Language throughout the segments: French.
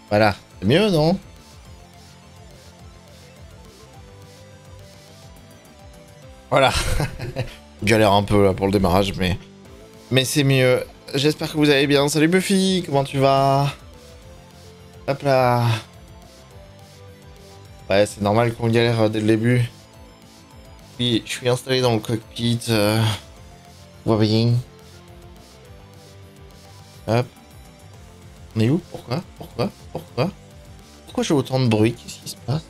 Voilà, c'est mieux, non? Voilà. Galère un peu là pour le démarrage, mais c'est mieux. J'espère que vous allez bien. Salut Buffy, comment tu vas? Hop là. Ouais, c'est normal qu'on galère dès le début. Puis, je suis installé dans le cockpit. Tout va bien. Hop. On est où? Pourquoi? Pourquoi j'ai autant de bruit? Qu'est-ce qui se passe?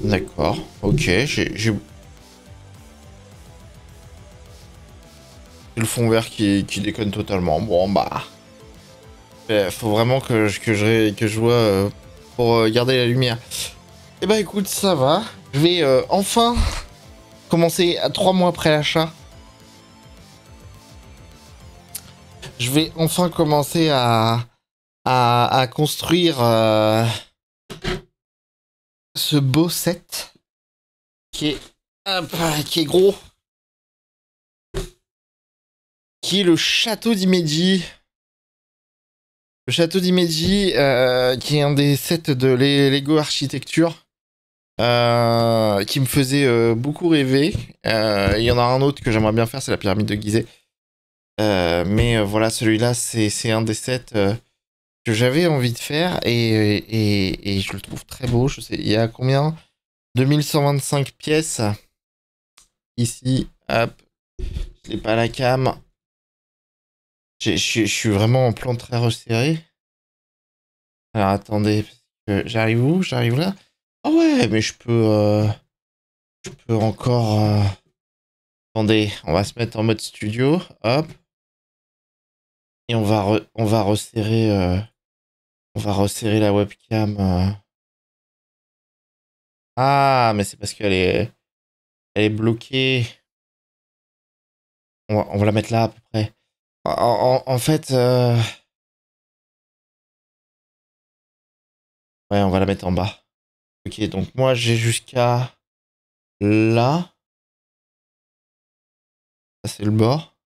D'accord. Ok, j'ai le fond vert qui déconne totalement. Bon, bah... faut vraiment que je vois pour garder la lumière. Eh bah écoute, ça va. Je vais enfin commencer à 3 mois après l'achat. Je vais enfin commencer à construire ce beau set qui est gros. Qui est le château d'Imeji. Le château d'Imeji, qui est un des sets de Lego Architecture, qui me faisait beaucoup rêver. Il y en a un autre que j'aimerais bien faire, c'est la pyramide de Gizeh. Mais voilà, celui-là, c'est un des sets que j'avais envie de faire et je le trouve très beau. Je sais, il y a combien? 2125 pièces. Ici, hop. Je l'ai pas à la cam. Je suis vraiment en plan très resserré. Alors attendez, j'arrive où? J'arrive là? Ah ouais, mais je peux encore... Attendez, on va se mettre en mode studio, hop. Et on va resserrer la webcam. Ah, mais c'est parce elle est bloquée. On va la mettre là à peu près. En fait, ouais, on va la mettre en bas. Ok, donc moi j'ai jusqu'à là. Ça c'est le bord.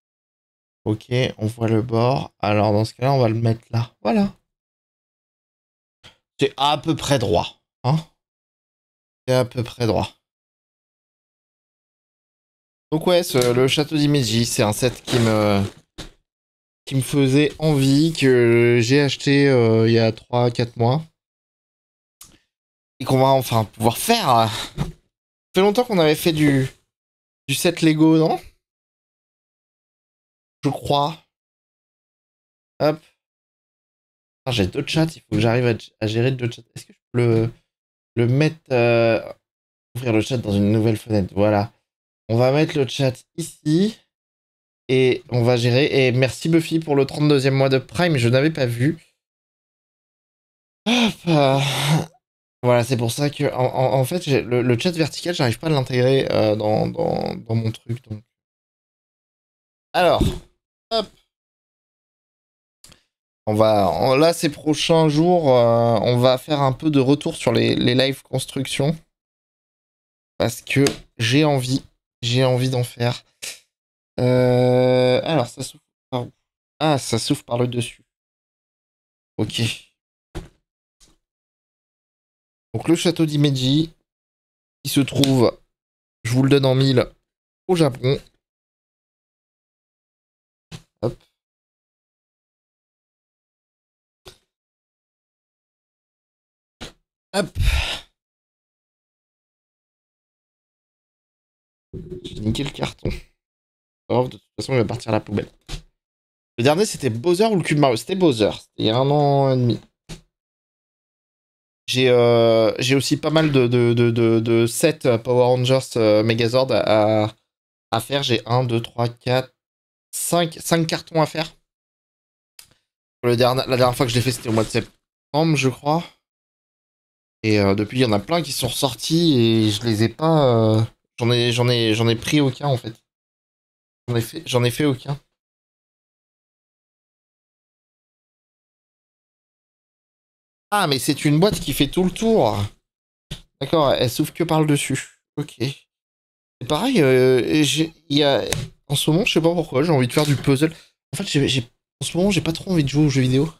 Ok, on voit le bord. Alors dans ce cas-là, on va le mettre là. Voilà. C'est à peu près droit. Hein? C'est à peu près droit. Donc ouais, le château d'Imeji, c'est un set qui me faisait envie, que j'ai acheté il y a 3 4 mois. Et qu'on va enfin pouvoir faire. Ça fait longtemps qu'on avait fait du set Lego, non? Je crois. Hop. Ah, j'ai deux chats, il faut que j'arrive à gérer deux chats. Est-ce que je peux le mettre... ouvrir le chat dans une nouvelle fenêtre, voilà. On va mettre le chat ici. Et on va gérer. Et merci Buffy pour le 32e mois de Prime, je n'avais pas vu. Hop, voilà, c'est pour ça que en fait le chat vertical, j'arrive pas à l'intégrer dans mon truc. Donc. Alors, hop. Là, ces prochains jours, on va faire un peu de retour sur les live construction. Parce que j'ai envie d'en faire. Alors, ça s'ouvre par où? Ah, ça s'ouvre par le dessus. Ok. Donc le château d'Imeji, qui se trouve, je vous le donne en mille, au Japon. Hop. Hop. J'ai niqué le carton. Oh, de toute façon, il va partir à la poubelle. Le dernier, c'était Bowser ou le cube Mario? C'était Bowser. C'était il y a 1 an et demi. J'ai aussi pas mal de sets Power Rangers Megazord à faire. J'ai 1, 2, 3, 4, 5 cartons à faire. La dernière fois que je l'ai fait, c'était au mois de septembre, je crois. Et depuis, il y en a plein qui sont ressortis et je les ai pas. J'en ai pris aucun en fait. J'en ai fait aucun. Ah, mais c'est une boîte qui fait tout le tour. D'accord, elle s'ouvre que par le dessus. Ok. C'est pareil, il y a... En ce moment, je sais pas pourquoi, j'ai envie de faire du puzzle. En fait, en ce moment, j'ai pas trop envie de jouer aux jeux vidéo.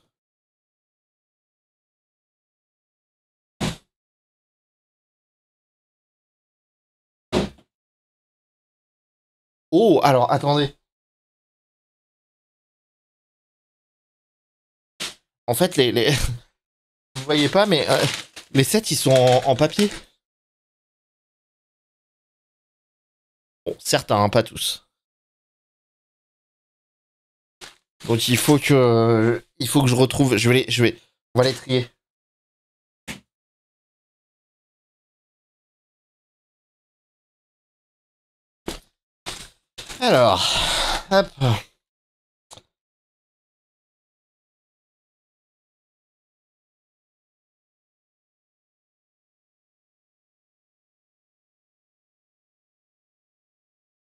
Oh, alors, attendez. En fait, vous voyez pas, mais les sets, ils sont en papier. Bon, certains, hein, pas tous. Donc il faut que je retrouve. On va les trier. Alors, hop.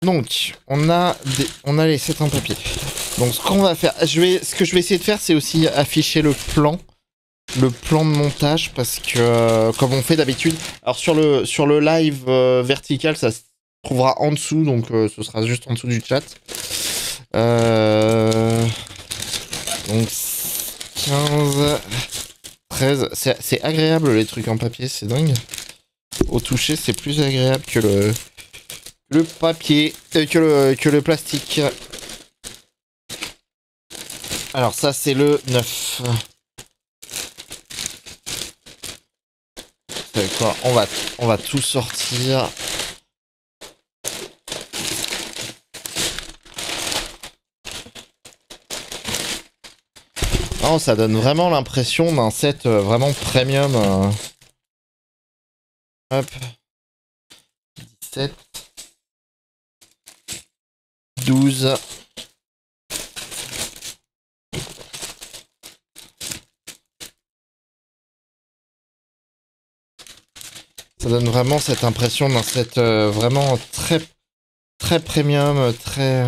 Donc, on a les sets en papier. Donc, ce qu'on va faire, ce que je vais essayer de faire, c'est aussi afficher le plan de montage, parce que comme on fait d'habitude. Alors sur le live vertical, ça se trouvera en dessous, donc ce sera juste en dessous du chat. Donc 15, 13, c'est agréable les trucs en papier, c'est dingue. Au toucher, c'est plus agréable que le papier, que le plastique. Alors ça c'est le 9. Vous savez quoi, on va tout sortir. Non, ça donne vraiment l'impression d'un set vraiment premium. Hop. 17. 12. Ça donne vraiment cette impression d'un set vraiment très premium, très...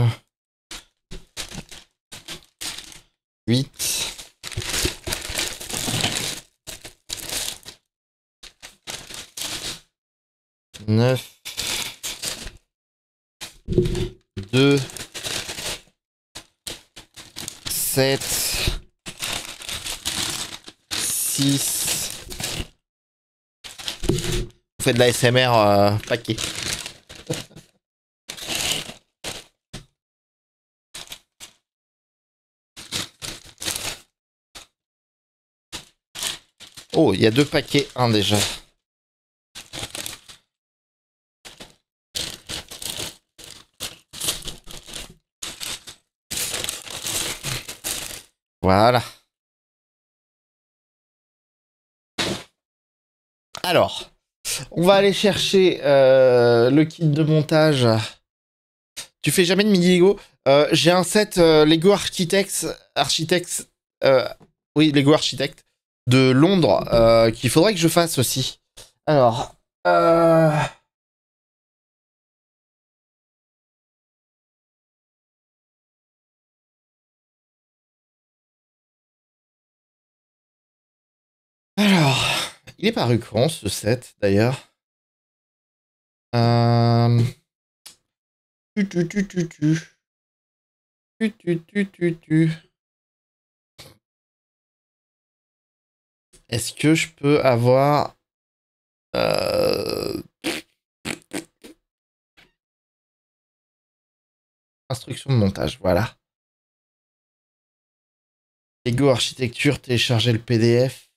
8. 9. 2. 7. 6. On fait de la SMR paquet. Oh, il y a 2 paquets, 1 déjà. Voilà. Alors, on va aller chercher le kit de montage. Tu fais jamais de mini Lego? J'ai un set Lego Architects, euh, oui, Lego Architect de Londres qu'il faudrait que je fasse aussi. Alors, il est paru quand ce set d'ailleurs? Euh... Tu, tu, tu, tu, tu. Tu, tu, tu, tu, tu. Est-ce que je peux avoir instruction de montage? Voilà. Lego Architecture, télécharger le PDF.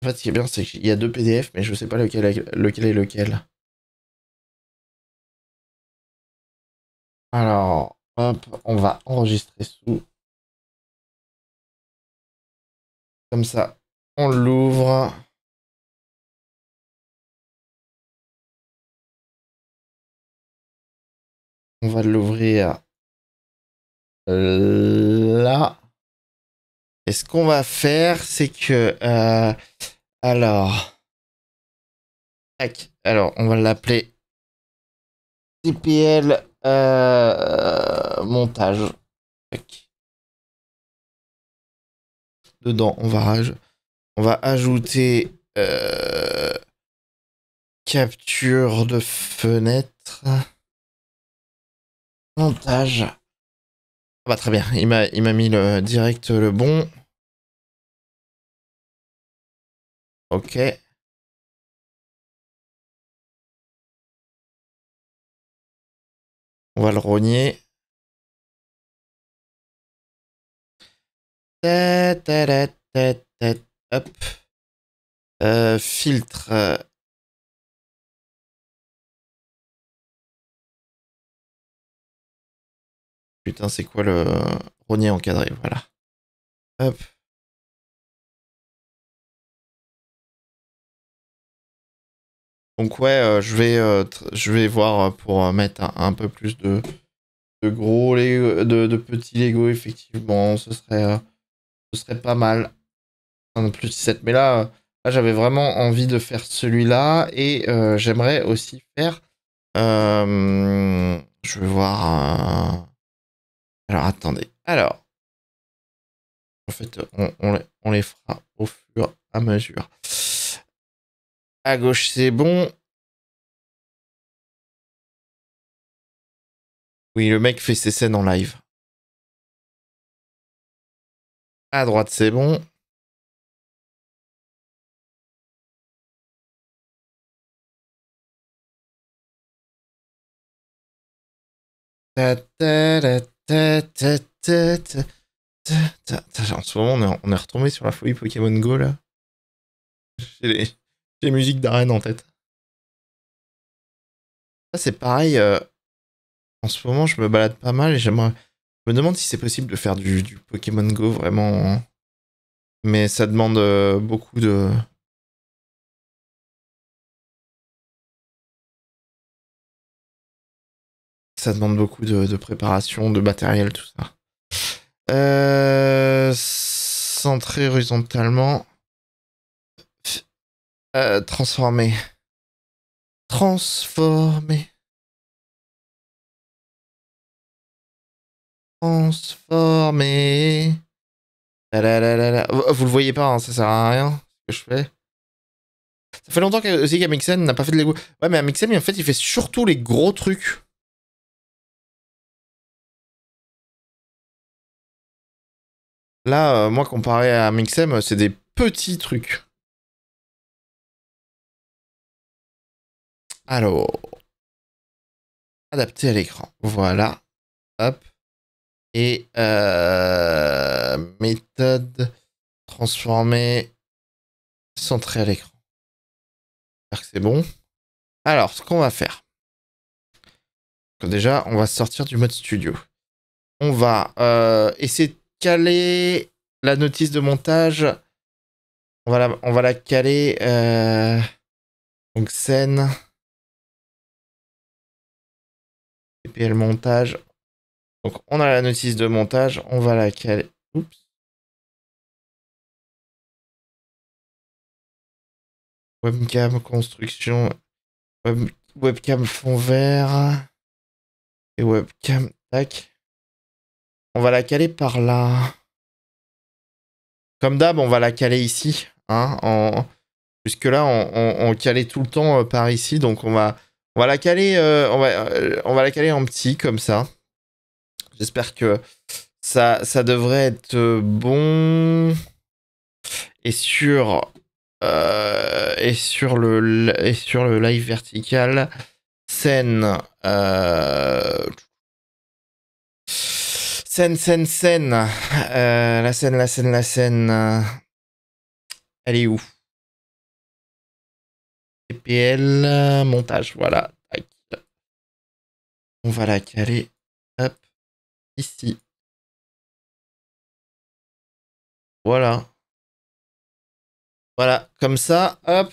En fait, ce qui est bien, c'est qu'il y a 2 PDF, mais je sais pas lequel est lequel. Alors, hop, on va enregistrer sous. Comme ça, on l'ouvre. On va l'ouvrir là. Et ce qu'on va faire, c'est que... alors... Tac. Alors, on va l'appeler CPL montage. Tac. Dedans, on va ajouter capture de fenêtre. Montage. Ah bah très bien, il m'a mis le direct le bon. Ok. On va le rogner. Hop. Filtre. Putain, c'est quoi le rogner encadré? Voilà. Hop. Donc ouais, je vais voir pour mettre un peu plus de gros Lego, de petits Lego, effectivement. Ce serait pas mal. Un plus 17. Mais là j'avais vraiment envie de faire celui-là. Et j'aimerais aussi faire... je vais voir... Alors, attendez. Alors, en fait, on les fera au fur et à mesure. À gauche, c'est bon. Oui, le mec fait ses scènes en live. À droite, c'est bon. En ce moment, on est retombé sur la folie Pokémon Go, là. J'ai les musiques d'arène en tête. Ça, c'est pareil. En ce moment, je me balade pas mal et je me demande si c'est possible de faire du Pokémon Go, vraiment. Mais ça demande beaucoup de... Ça demande beaucoup de préparation, de matériel, tout ça. Centré horizontalement. Transformer. Transformer. Transformer. Vous le voyez pas, hein, ça sert à rien ce que je fais. Ça fait longtemps aussi qu'Amixen n'a pas fait de Lego. Ouais, mais Amixen, en fait, il fait surtout les gros trucs. Là, moi, comparé à Amixem, c'est des petits trucs. Alors, adapté à l'écran. Voilà. Hop. Et méthode transformer centré à l'écran. J'espère que c'est bon. Alors, ce qu'on va faire. Déjà, on va sortir du mode studio. On va essayer de caler la notice de montage. On va la caler. Donc, scène. PPL montage. Donc, on a la notice de montage. On va la caler. Oups. Webcam construction. Webcam fond vert. Et webcam. Tac. On va la caler par là. Comme d'hab, on va la caler ici. Hein, Jusque là, on calait tout le temps par ici. Donc on va la caler. On va la caler en petit comme ça. J'espère que ça devrait être bon. Et sur le live vertical, scène. Scène. La scène. Elle est où? TPL montage, voilà. Tac. On va la caler. Hop. Ici. Voilà. Voilà. Comme ça, hop.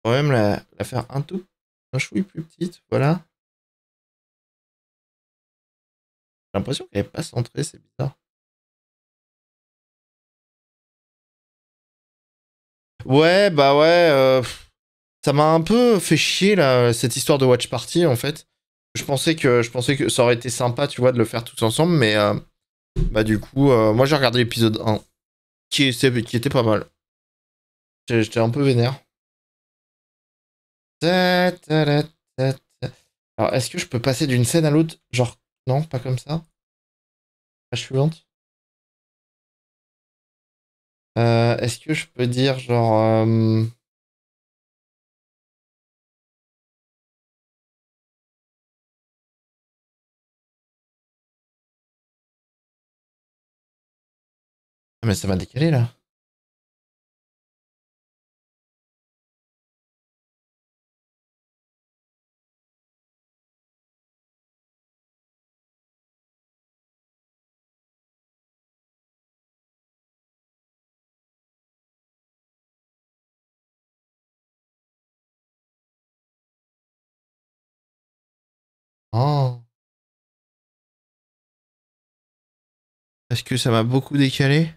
On va même la faire un chouï plus petite. Voilà. J'ai l'impression qu'elle n'est pas centrée, c'est bizarre. Ouais, bah ouais. Ça m'a un peu fait chier là, cette histoire de Watch Party en fait. Je pensais que ça aurait été sympa, tu vois, de le faire tous ensemble, mais bah du coup, moi j'ai regardé l'épisode 1, qui était pas mal. J'étais un peu vénère. Ta, ta, ta, ta, ta. Alors, est-ce que je peux passer d'une scène à l'autre? Genre, non, pas comme ça. Page suivante. Est-ce que je peux dire, genre... Ah, mais ça m'a décalé, là. Oh. Est-ce que ça m'a beaucoup décalé?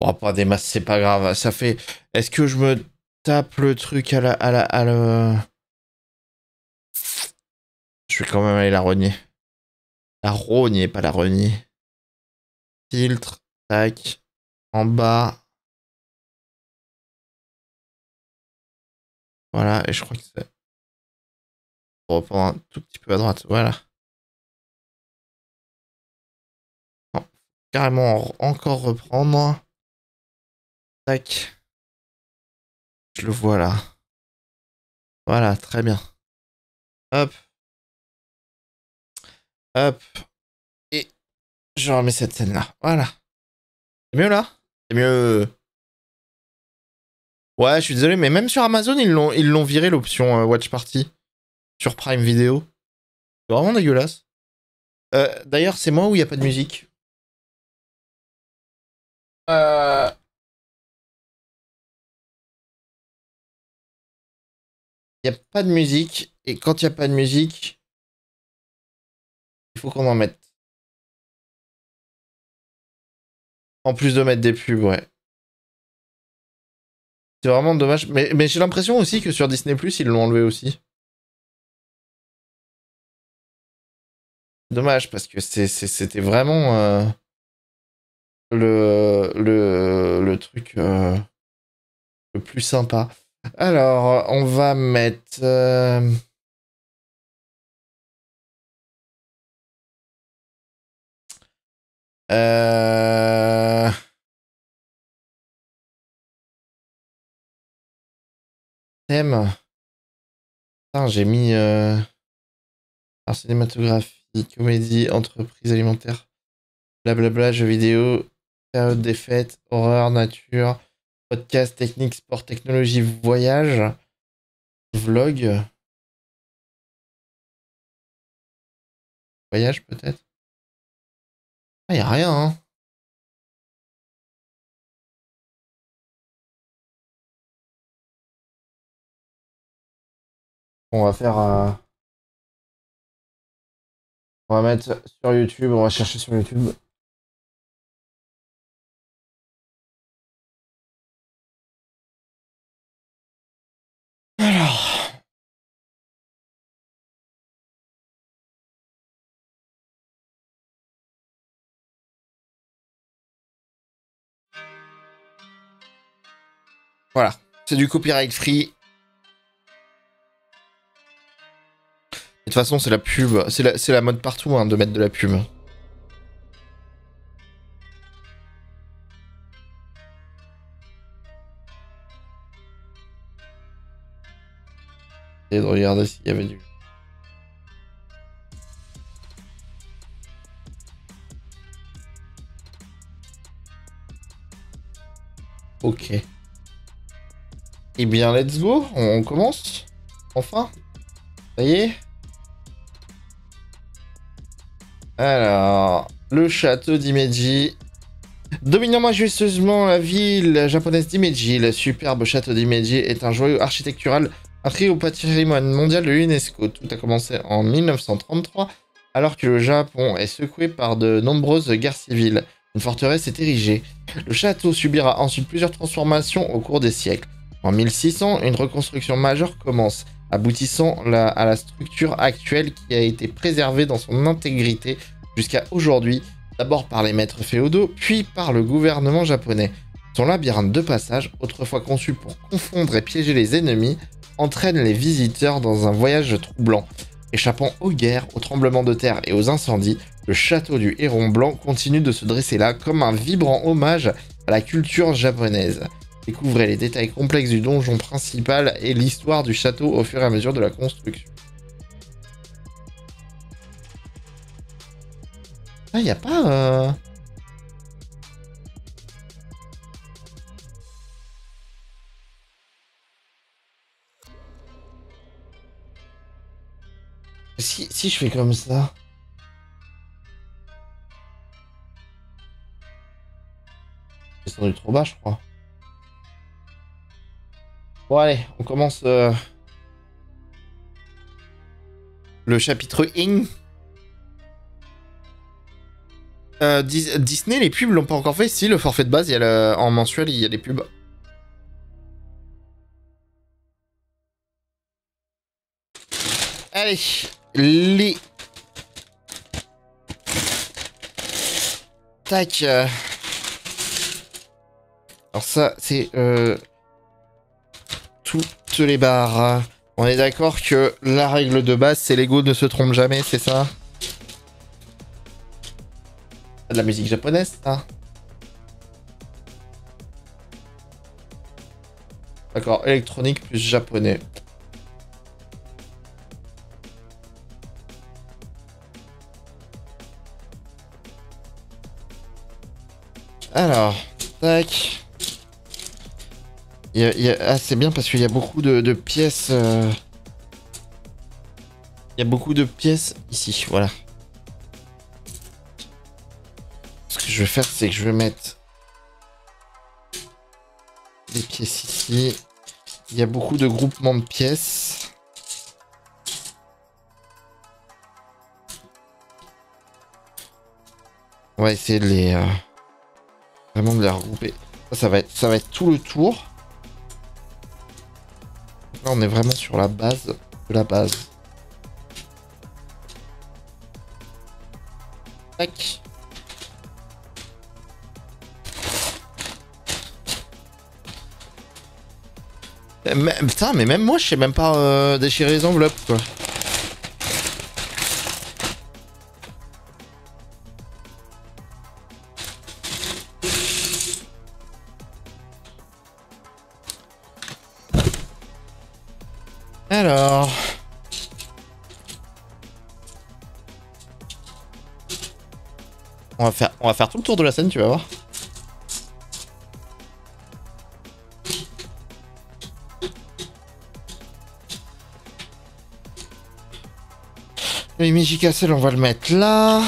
Bon, pas des masses, c'est pas grave. Ça fait... Est-ce que je me tape le truc à la... Je vais quand même aller la rogner. La rogner, pas la renier. Filtre. Tac. En bas. Voilà, et je crois que c'est... On reprend un tout petit peu à droite. Voilà. Non, carrément encore reprendre. Tac. Je le vois là. Voilà, très bien. Hop. Hop. Et je remets cette scène là. Voilà. C'est mieux là? C'est mieux. Ouais, je suis désolé, mais même sur Amazon, ils l'ont viré l'option Watch Party. Sur Prime Video. C'est vraiment dégueulasse. D'ailleurs, c'est moi où il n'y a pas de musique. Il n'y a pas de musique. Et quand il n'y a pas de musique, il faut qu'on en mette. En plus de mettre des pubs, ouais. C'est vraiment dommage. Mais j'ai l'impression aussi que sur Disney+, ils l'ont enlevé aussi. Dommage, parce que c'était vraiment le truc le plus sympa. Alors, on va mettre... thème. Putain, j'ai mis... Alors, cinématographie, comédie, entreprise alimentaire, blablabla, jeux vidéo, période des fêtes, horreur, nature, podcast, technique, sport, technologie, voyage, vlog. Voyage, peut-être? Ah, y'a rien, hein. On va faire... On va mettre sur YouTube, on va chercher sur YouTube. Alors... Voilà. C'est du copyright free. De toute façon, c'est la pub. C'est la mode partout, hein, de mettre de la pub. Et de regarder s'il y avait du... Ok. Eh bien, let's go. On commence. Enfin. Ça y est. Alors, le château d'Imeji. Dominant majestueusement la ville japonaise d'Imeji, le superbe château d'Imeji est un joyau architectural inscrit au patrimoine mondial de l'UNESCO. Tout a commencé en 1933, alors que le Japon est secoué par de nombreuses guerres civiles. Une forteresse est érigée. Le château subira ensuite plusieurs transformations au cours des siècles. En 1600, une reconstruction majeure commence, aboutissant à la structure actuelle qui a été préservée dans son intégrité jusqu'à aujourd'hui, d'abord par les maîtres féodaux, puis par le gouvernement japonais. Son labyrinthe de passage, autrefois conçu pour confondre et piéger les ennemis, entraîne les visiteurs dans un voyage troublant. Échappant aux guerres, aux tremblements de terre et aux incendies, le château du Héron Blanc continue de se dresser là comme un vibrant hommage à la culture japonaise. Découvrez les détails complexes du donjon principal et l'histoire du château au fur et à mesure de la construction. Ah, y a pas... Si je fais comme ça... C'est descendu trop bas, je crois. Bon, allez, on commence le chapitre Ing. Disney, les pubs l'ont pas encore fait. Si, le forfait de base, il y a en mensuel, il y a les pubs. Allez, les... Tac. Alors ça, c'est... toutes les barres. On est d'accord que la règle de base, c'est Lego ne se trompe jamais, c'est ça? C'est de la musique japonaise, ça? D'accord, électronique plus japonais. Alors, tac. Ah, c'est bien parce qu'il y a beaucoup de pièces. Il y a beaucoup de pièces ici, voilà. Ce que je vais faire, c'est que je vais mettre des pièces ici. Il y a beaucoup de groupements de pièces. On va essayer de les... vraiment de les regrouper. Ça va être tout le tour. Là, on est vraiment sur la base de la base. Tac. Putain, mais même moi, je sais même pas déchirer les enveloppes, quoi. Alors... On va faire tout le tour de la scène, tu vas voir. Le Magic Castle, on va le mettre là.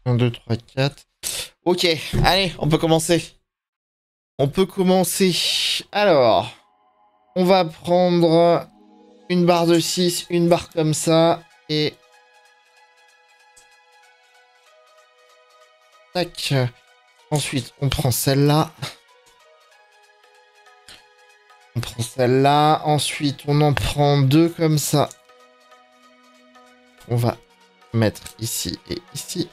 Un, 2, 3, 4. Ok, allez, on peut commencer. On peut commencer. Alors, on va prendre une barre de 6, une barre comme ça, et... Tac. Ensuite, on prend celle-là. On prend celle-là. Ensuite, on en prend deux comme ça. On va mettre ici et ici.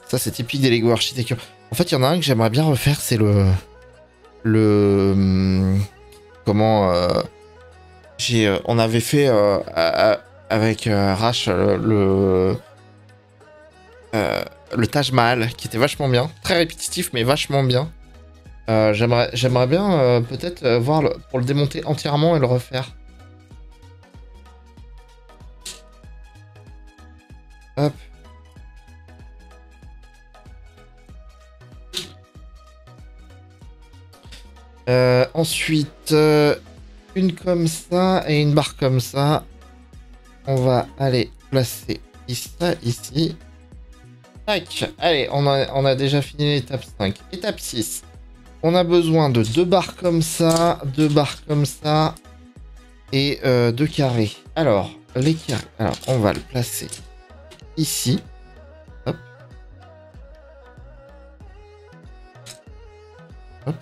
Ça, c'est typique des Lego architecture. En fait, il y en a un que j'aimerais bien refaire, c'est comment... on avait fait avec Rash le Taj Mahal, qui était vachement bien. Très répétitif, mais vachement bien. J'aimerais bien peut-être voir pour le démonter entièrement et le refaire. Hop. Ensuite, une comme ça et une barre comme ça. On va aller placer ça ici. Tac. Allez, on a déjà fini l'étape 5. Étape 6. On a besoin de deux barres comme ça, deux barres comme ça et deux carrés. Alors, les carrés. Alors, on va le placer ici. Hop. Hop.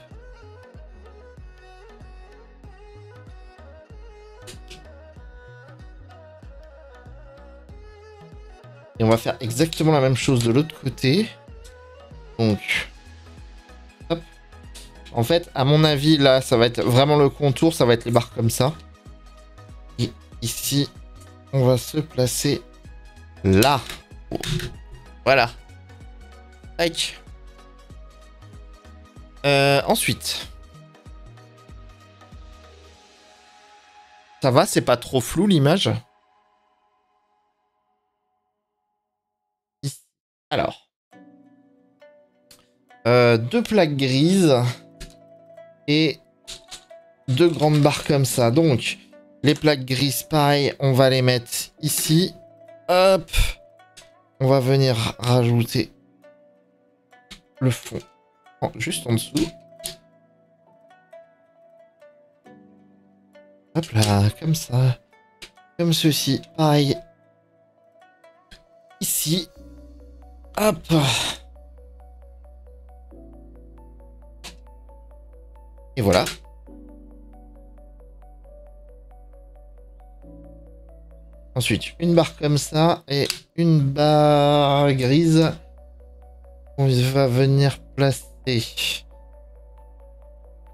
va faire exactement la même chose de l'autre côté. Donc, hop. En fait, à mon avis, là, ça va être vraiment le contour. Ça va être les barres comme ça. Et ici, on va se placer là. Voilà. Tac. Ensuite. Ça va, c'est pas trop flou l'image. Alors. Deux plaques grises. Et deux grandes barres comme ça. Donc, les plaques grises, pareil, on va les mettre ici. Hop. On va venir rajouter le fond juste en dessous. Hop là, comme ça. Comme ceci. Pareil. Ici. Hop. Et voilà. Ensuite, une barre comme ça et une barre grise. On va venir placer.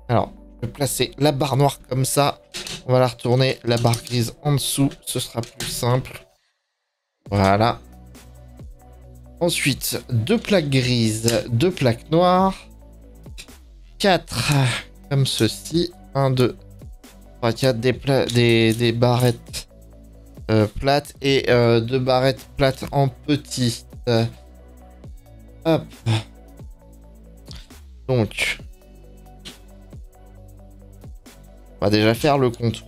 Alors, je vais placer la barre noire comme ça. On va la retourner, la barre grise en dessous. Ce sera plus simple. Voilà. Ensuite, deux plaques grises, deux plaques noires. 4 comme ceci. 1, 2, 3, 4. Des barrettes plates et deux barrettes plates en petit. Hop. Donc, on va déjà faire le contour.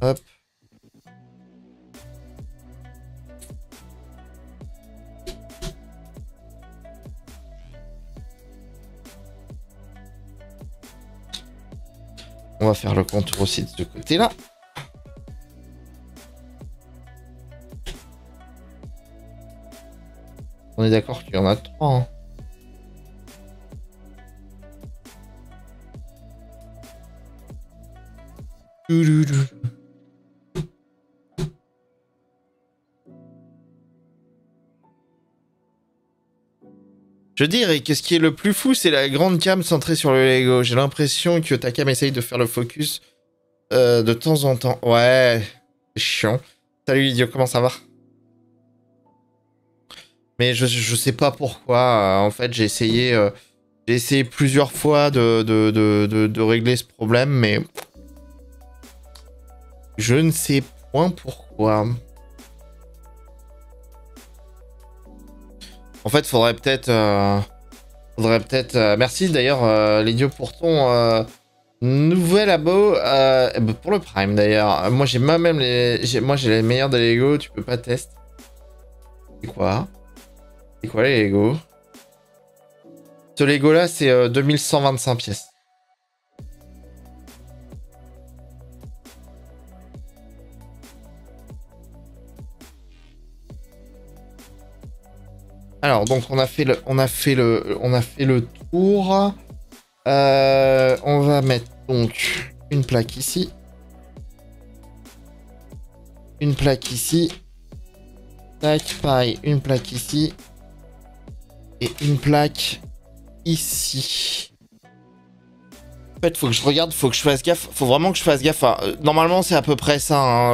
Hop. On va faire le contour aussi de ce côté-là. On est d'accord qu'il y en a 3. Hein. Je dirais que ce qui est le plus fou, c'est la grande cam centrée sur le Lego. J'ai l'impression que ta cam essaye de faire le focus de temps en temps. Ouais, c'est chiant. Salut idiot, comment ça va? Mais je sais pas pourquoi. En fait, j'ai essayé plusieurs fois de régler ce problème, mais je ne sais point pourquoi. En fait, faudrait peut-être... merci d'ailleurs, l'idiot, pour ton nouvel abo. Pour le Prime, d'ailleurs. Moi, j'ai moi-même moi, j'ai les meilleurs des Lego. Tu peux pas tester. C'est quoi? C'est quoi les Lego? Ce Lego-là, c'est 2125 pièces. Alors, donc, on a fait le tour. On va mettre, donc, une plaque ici. Une plaque ici. Tac, pareil, une plaque ici. Et une plaque ici. En fait, faut que je regarde, faut que je fasse gaffe. Faut vraiment que je fasse gaffe. Enfin, normalement, c'est à peu près ça. Hein,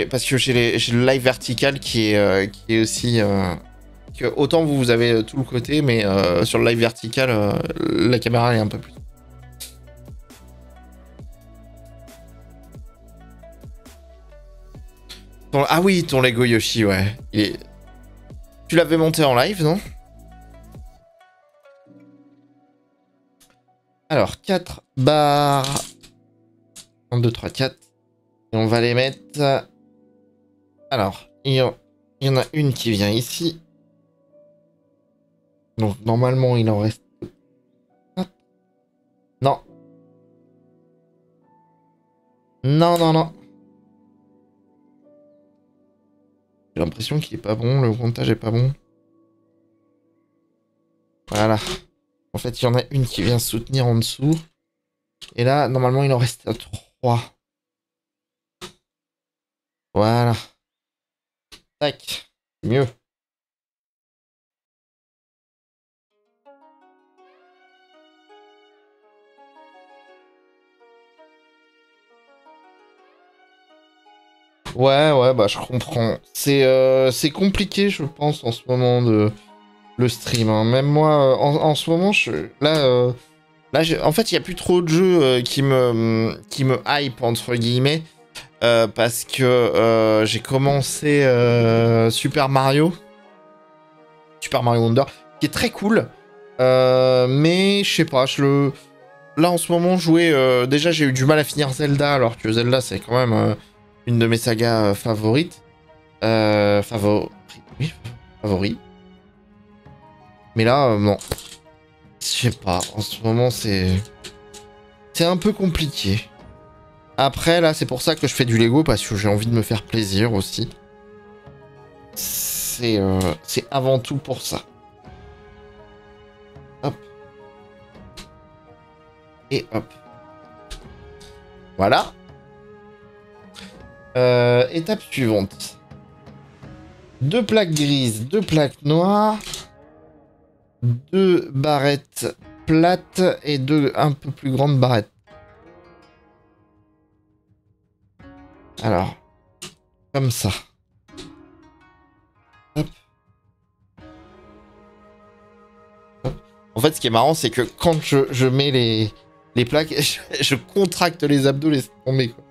parce que j'ai le live vertical qui est aussi... que autant vous avez tout le côté, mais sur le live vertical, la caméra est un peu plus... Ah oui, ton Lego Yoshi, ouais. Tu l'avais monté en live, non? Alors, 4 barres. 1, 2, 3, 4. Et on va les mettre... Alors, il y en a une qui vient ici. Donc, normalement, il en reste... Non. Non, non, non. J'ai l'impression qu'il est pas bon, le montage est pas bon. Voilà. En fait, il y en a une qui vient soutenir en dessous. Et là, normalement, il en reste 3. Voilà. Tac. Mieux. Ouais, bah je comprends. C'est compliqué, je pense, en ce moment, le stream, hein. Même moi, en ce moment, en fait, il n'y a plus trop de jeux qui me hype, entre guillemets, parce que j'ai commencé Super Mario Wonder, qui est très cool, mais je sais pas, là en ce moment, déjà j'ai eu du mal à finir Zelda, alors que Zelda c'est quand même une de mes sagas favorites. Favori. Oui, favori. Mais là, non. Je sais pas. En ce moment, c'est un peu compliqué. Après, là, c'est pour ça que je fais du Lego, parce que j'ai envie de me faire plaisir aussi. C'est avant tout pour ça. Hop. Et hop. Voilà. Étape suivante. 2 plaques grises, 2 plaques noires. 2 barrettes plates et 2 un peu plus grandes barrettes. Alors, comme ça. Hop. En fait, ce qui est marrant, c'est que quand je mets les plaques, je contracte les abdos, laisse tomber, quoi.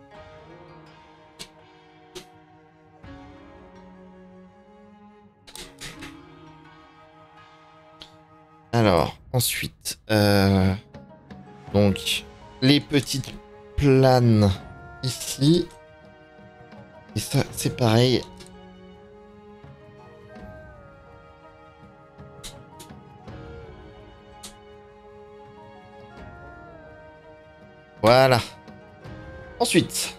Alors, ensuite, donc, les petites planes ici. Et ça, c'est pareil. Voilà. Ensuite,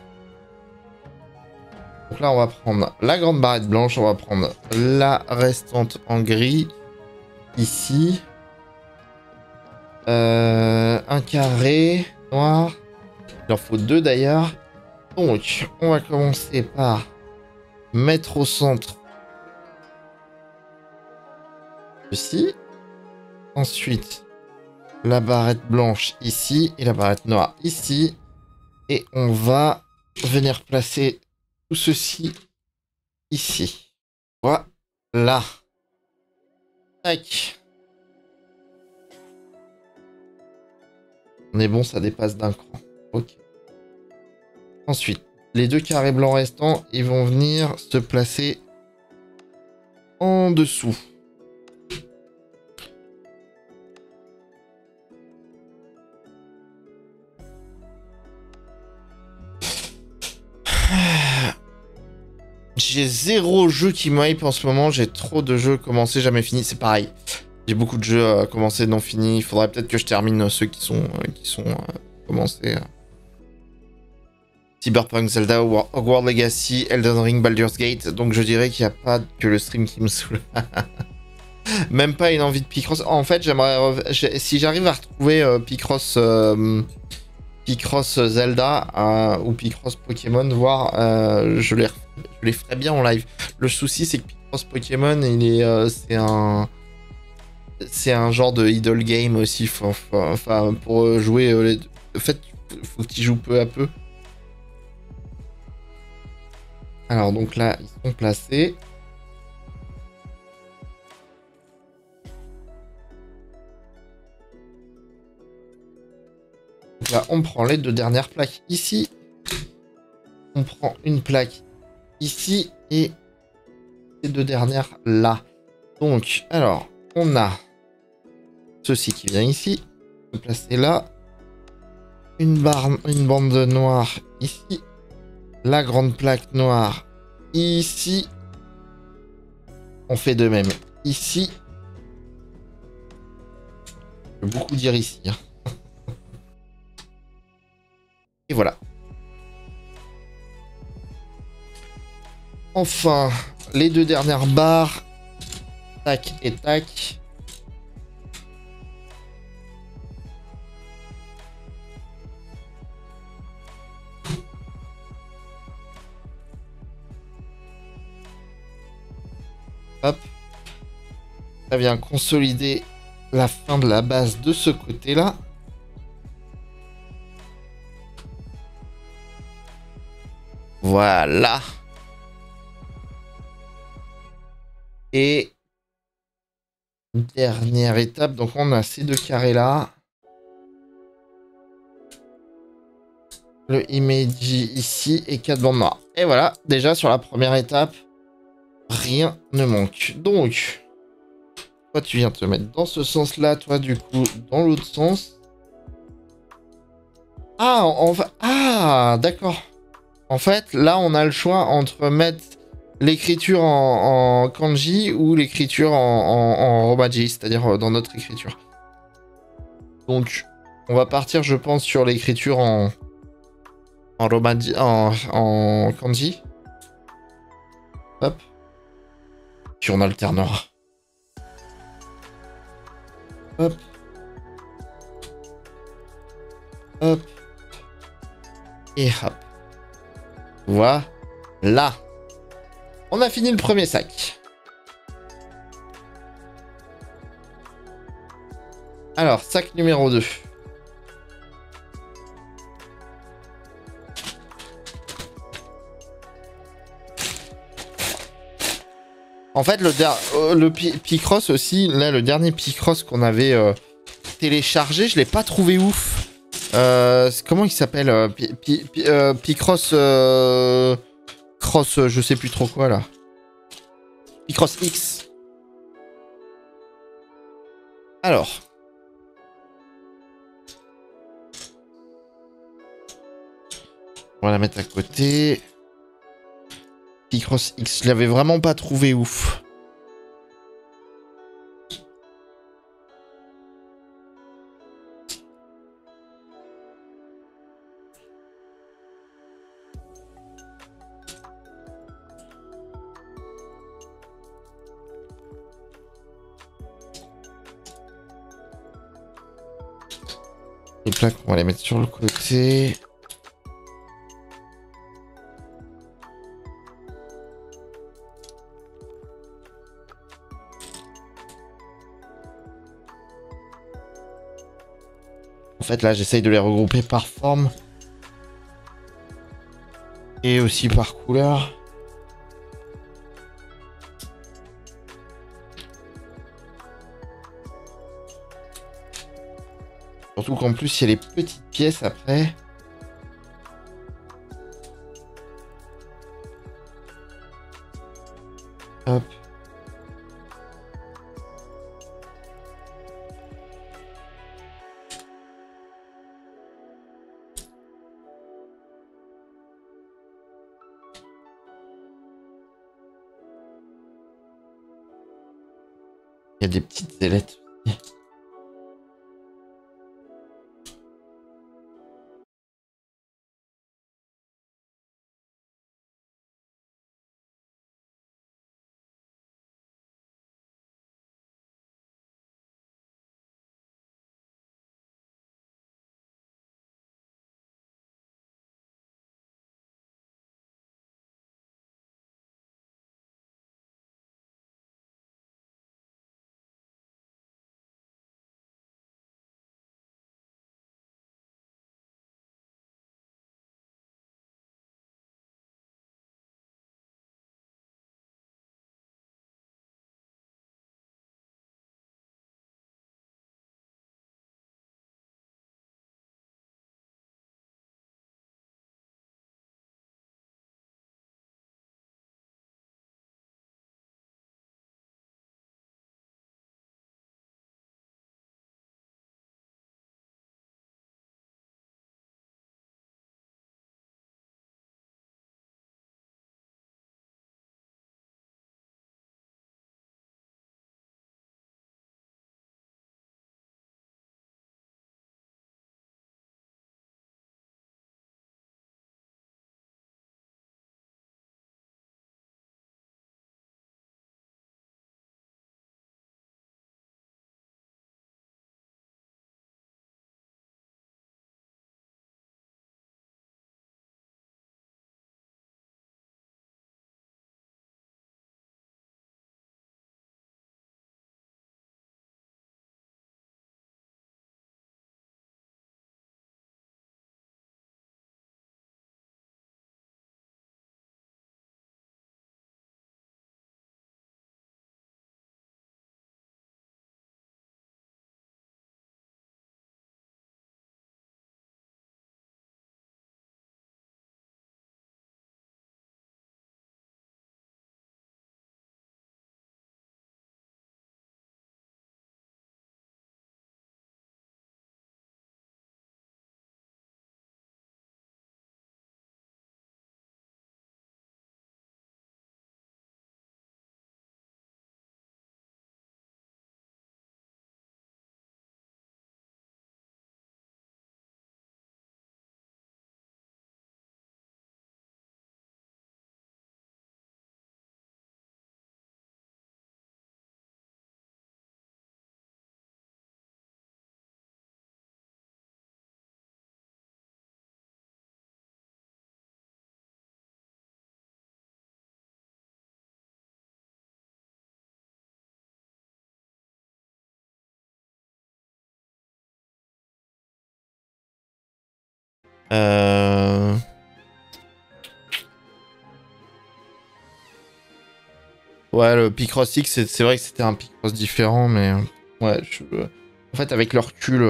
donc là, on va prendre la grande barrette blanche, on va prendre la restante en gris, ici. Un carré noir. Il en faut 2 d'ailleurs. Donc, on va commencer par mettre au centre ceci. Ensuite, la barrette blanche ici et la barrette noire ici. Et on va venir placer tout ceci ici. Voilà. Tac. On est bon, ça dépasse d'un cran. Ok. Ensuite, les 2 carrés blancs restants, ils vont venir se placer en dessous. J'ai 0 jeu qui me hype en ce moment. J'ai trop de jeux commencés, jamais finis. C'est pareil. J'ai beaucoup de jeux commencés, non finis. Il faudrait peut-être que je termine ceux qui sont commencés. Cyberpunk, Zelda, Hogwarts Legacy, Elden Ring, Baldur's Gate. Donc je dirais qu'il n'y a pas que le stream qui me saoule. Même pas une envie de Picross. En fait, si j'arrive à retrouver Picross Zelda ou Picross Pokémon, voire je les ferais bien en live. Le souci, c'est que Picross Pokémon, c'est un genre de idle game aussi. Enfin, pour jouer en fait, faut que tu joues peu à peu. Alors donc là, ils sont placés. Donc là, on prend les 2 dernières plaques ici. On prend une plaque ici et les 2 dernières là. Donc, alors, on a ceci qui vient ici. On peut placer là. Une bande noire ici. La grande plaque noire ici. On fait de même ici. Je peux beaucoup dire ici, hein. Et voilà. Enfin, les 2 dernières barres. Tac et tac. Hop. Ça vient consolider la fin de la base de ce côté-là. Voilà. Et dernière étape, donc on a ces deux carrés-là. Le Imeji ici et 4 bandes noires. Et voilà, déjà sur la première étape, rien ne manque. Donc, toi tu viens te mettre dans ce sens-là, toi du coup dans l'autre sens. Ah, on va... Ah, d'accord. En fait, là on a le choix entre mettre l'écriture en kanji ou l'écriture en romaji, c'est-à-dire dans notre écriture. Donc, on va partir, je pense, sur l'écriture en romaji, en kanji. Hop. Puis on alternera. Hop. Hop. Et hop. Voilà. On a fini le premier sac. Alors, sac numéro 2. En fait, le Picross aussi, là, le dernier Picross qu'on avait téléchargé, je l'ai pas trouvé ouf. Comment il s'appelle Picross Cross, je sais plus trop quoi, là. Picross X. Alors. On va la mettre à côté. Picross X, je l'avais vraiment pas trouvé ouf. Les plaques, on va les mettre sur le côté. En fait, là, j'essaye de les regrouper par forme. Et aussi par couleur. Surtout qu'en plus, il y a les petites pièces après. Hop. Il y a des petites ailettes. Euh... Ouais, le Picross X, c'est vrai que c'était un Picross différent, mais... Ouais, en fait, avec le recul...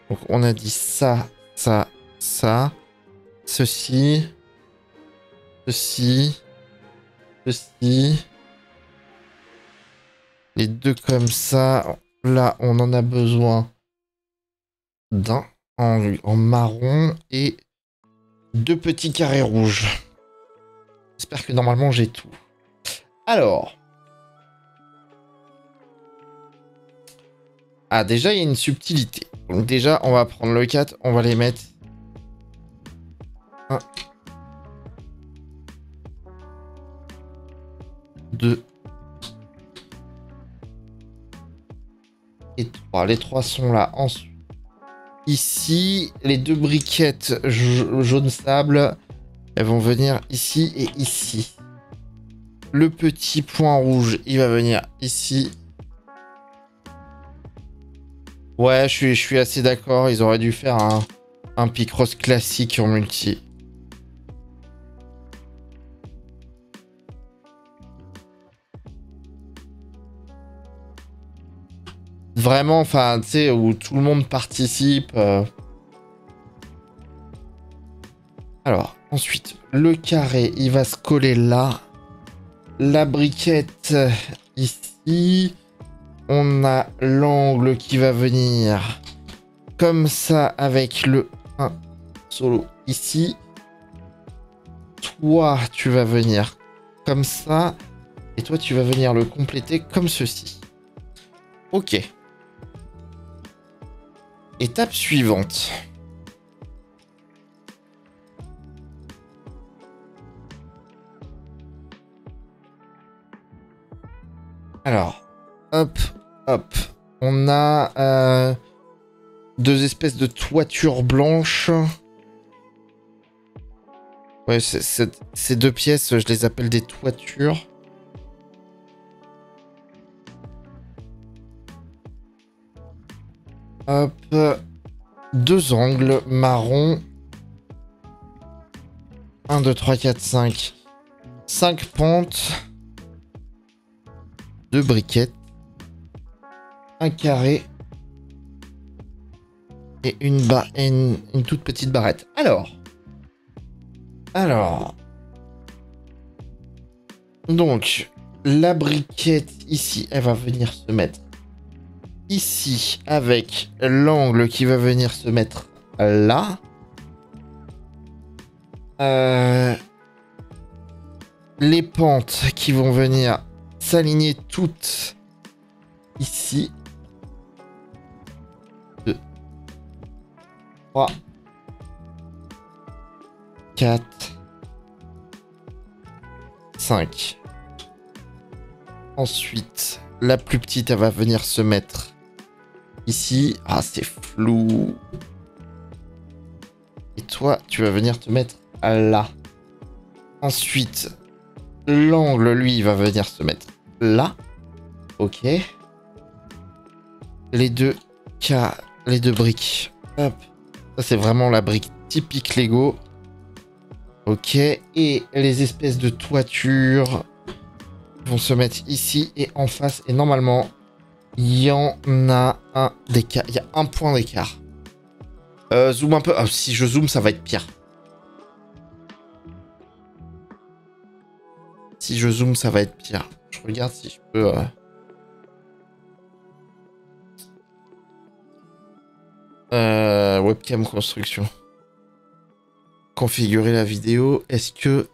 Donc, on a dit ça, ça, ça, ceci, ceci, ceci... Les deux comme ça. Là, on en a besoin d'un en marron et deux petits carrés rouges. J'espère que normalement j'ai tout. Alors. Ah, déjà, il y a une subtilité. Donc déjà, on va prendre le 4, on va les mettre. 1, 2 et 3. Les 3 sont là. Ensuite, ici, les deux briquettes jaune sable, elles vont venir ici et ici. Le petit point rouge, il va venir ici. Ouais, je suis assez d'accord. Ils auraient dû faire un Picross classique en multi. Vraiment, enfin, tu sais, où tout le monde participe. Alors, ensuite, le carré, il va se coller là. La briquette, ici. On a l'angle qui va venir comme ça avec le 1 solo ici. Toi, tu vas venir comme ça. Et toi, tu vas venir le compléter comme ceci. Ok. Étape suivante. Alors, hop, hop. On a deux espèces de toitures blanches. Ouais, ces deux pièces, je les appelle des toitures. Hop. Deux angles marron. 1, 2, 3, 4, 5. 5 pentes. Deux briquettes. Un carré. Et une toute petite barrette. Alors. Donc, la briquette ici, elle va venir se mettre ici avec l'angle qui va venir se mettre là. Les pentes qui vont venir s'aligner toutes ici. 2, 3, 4, 5. Ensuite, la plus petite, elle va venir se mettre ici. Ah, c'est flou. Et toi, tu vas venir te mettre là. Ensuite, l'angle, lui, il va venir se mettre là. Ok. Les deux briques. Hop. Ça, c'est vraiment la brique typique Lego. Ok. Et les espèces de toitures vont se mettre ici et en face. Et normalement, il y en a un d'écart. Il y a un point d'écart. Zoom un peu. Oh, si je zoome, ça va être pire. Si je zoome, ça va être pire. Je regarde si je peux... webcam construction. Configurer la vidéo. Est-ce que...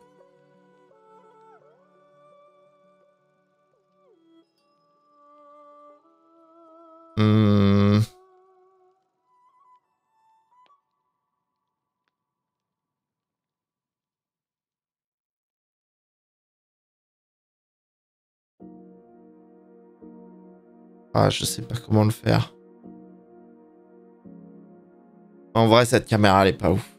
Ah, je sais pas comment le faire. En vrai, cette caméra, elle est pas ouf.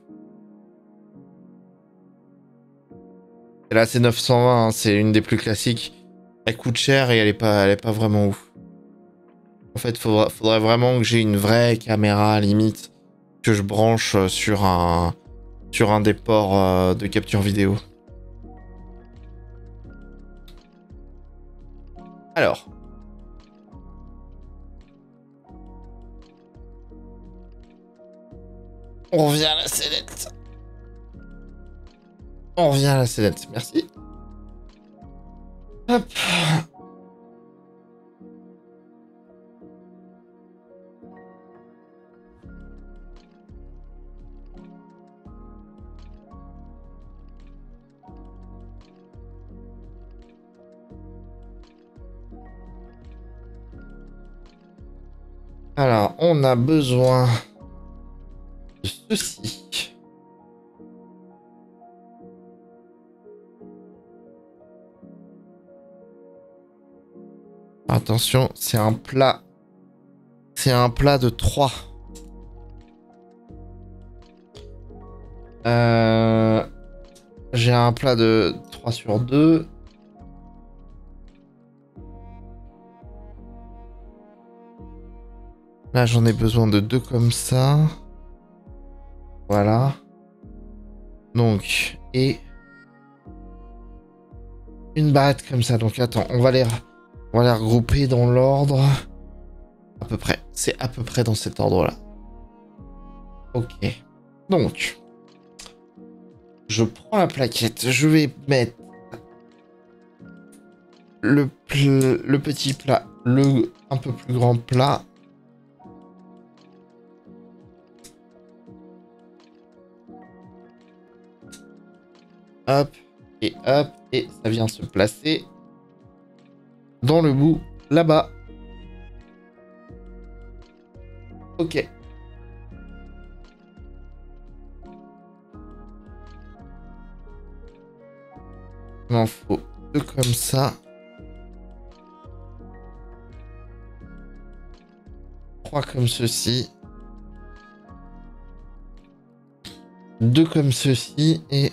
Et là, c'est 920, hein, c'est une des plus classiques. Elle coûte cher et elle est pas vraiment ouf. En fait, faudrait vraiment que j'ai une vraie caméra, limite, que je branche sur un des ports de capture vidéo. Alors. On revient à la sellette. On revient à la sellette, merci. Hop. Alors, on a besoin de ceci. Attention, c'est un plat. C'est un plat de 3. J'ai un plat de 3 sur 2. Là, j'en ai besoin de 2 comme ça. Voilà. Donc, et une barrette comme ça. Donc, attends, on va les regrouper dans l'ordre. À peu près. C'est à peu près dans cet ordre-là. Ok. Donc, je prends la plaquette. Je vais mettre le petit plat, le un peu plus grand plat. Hop, et ça vient se placer dans le bout, là-bas. Ok. Il m'en faut 2 comme ça. 3 comme ceci. 2 comme ceci et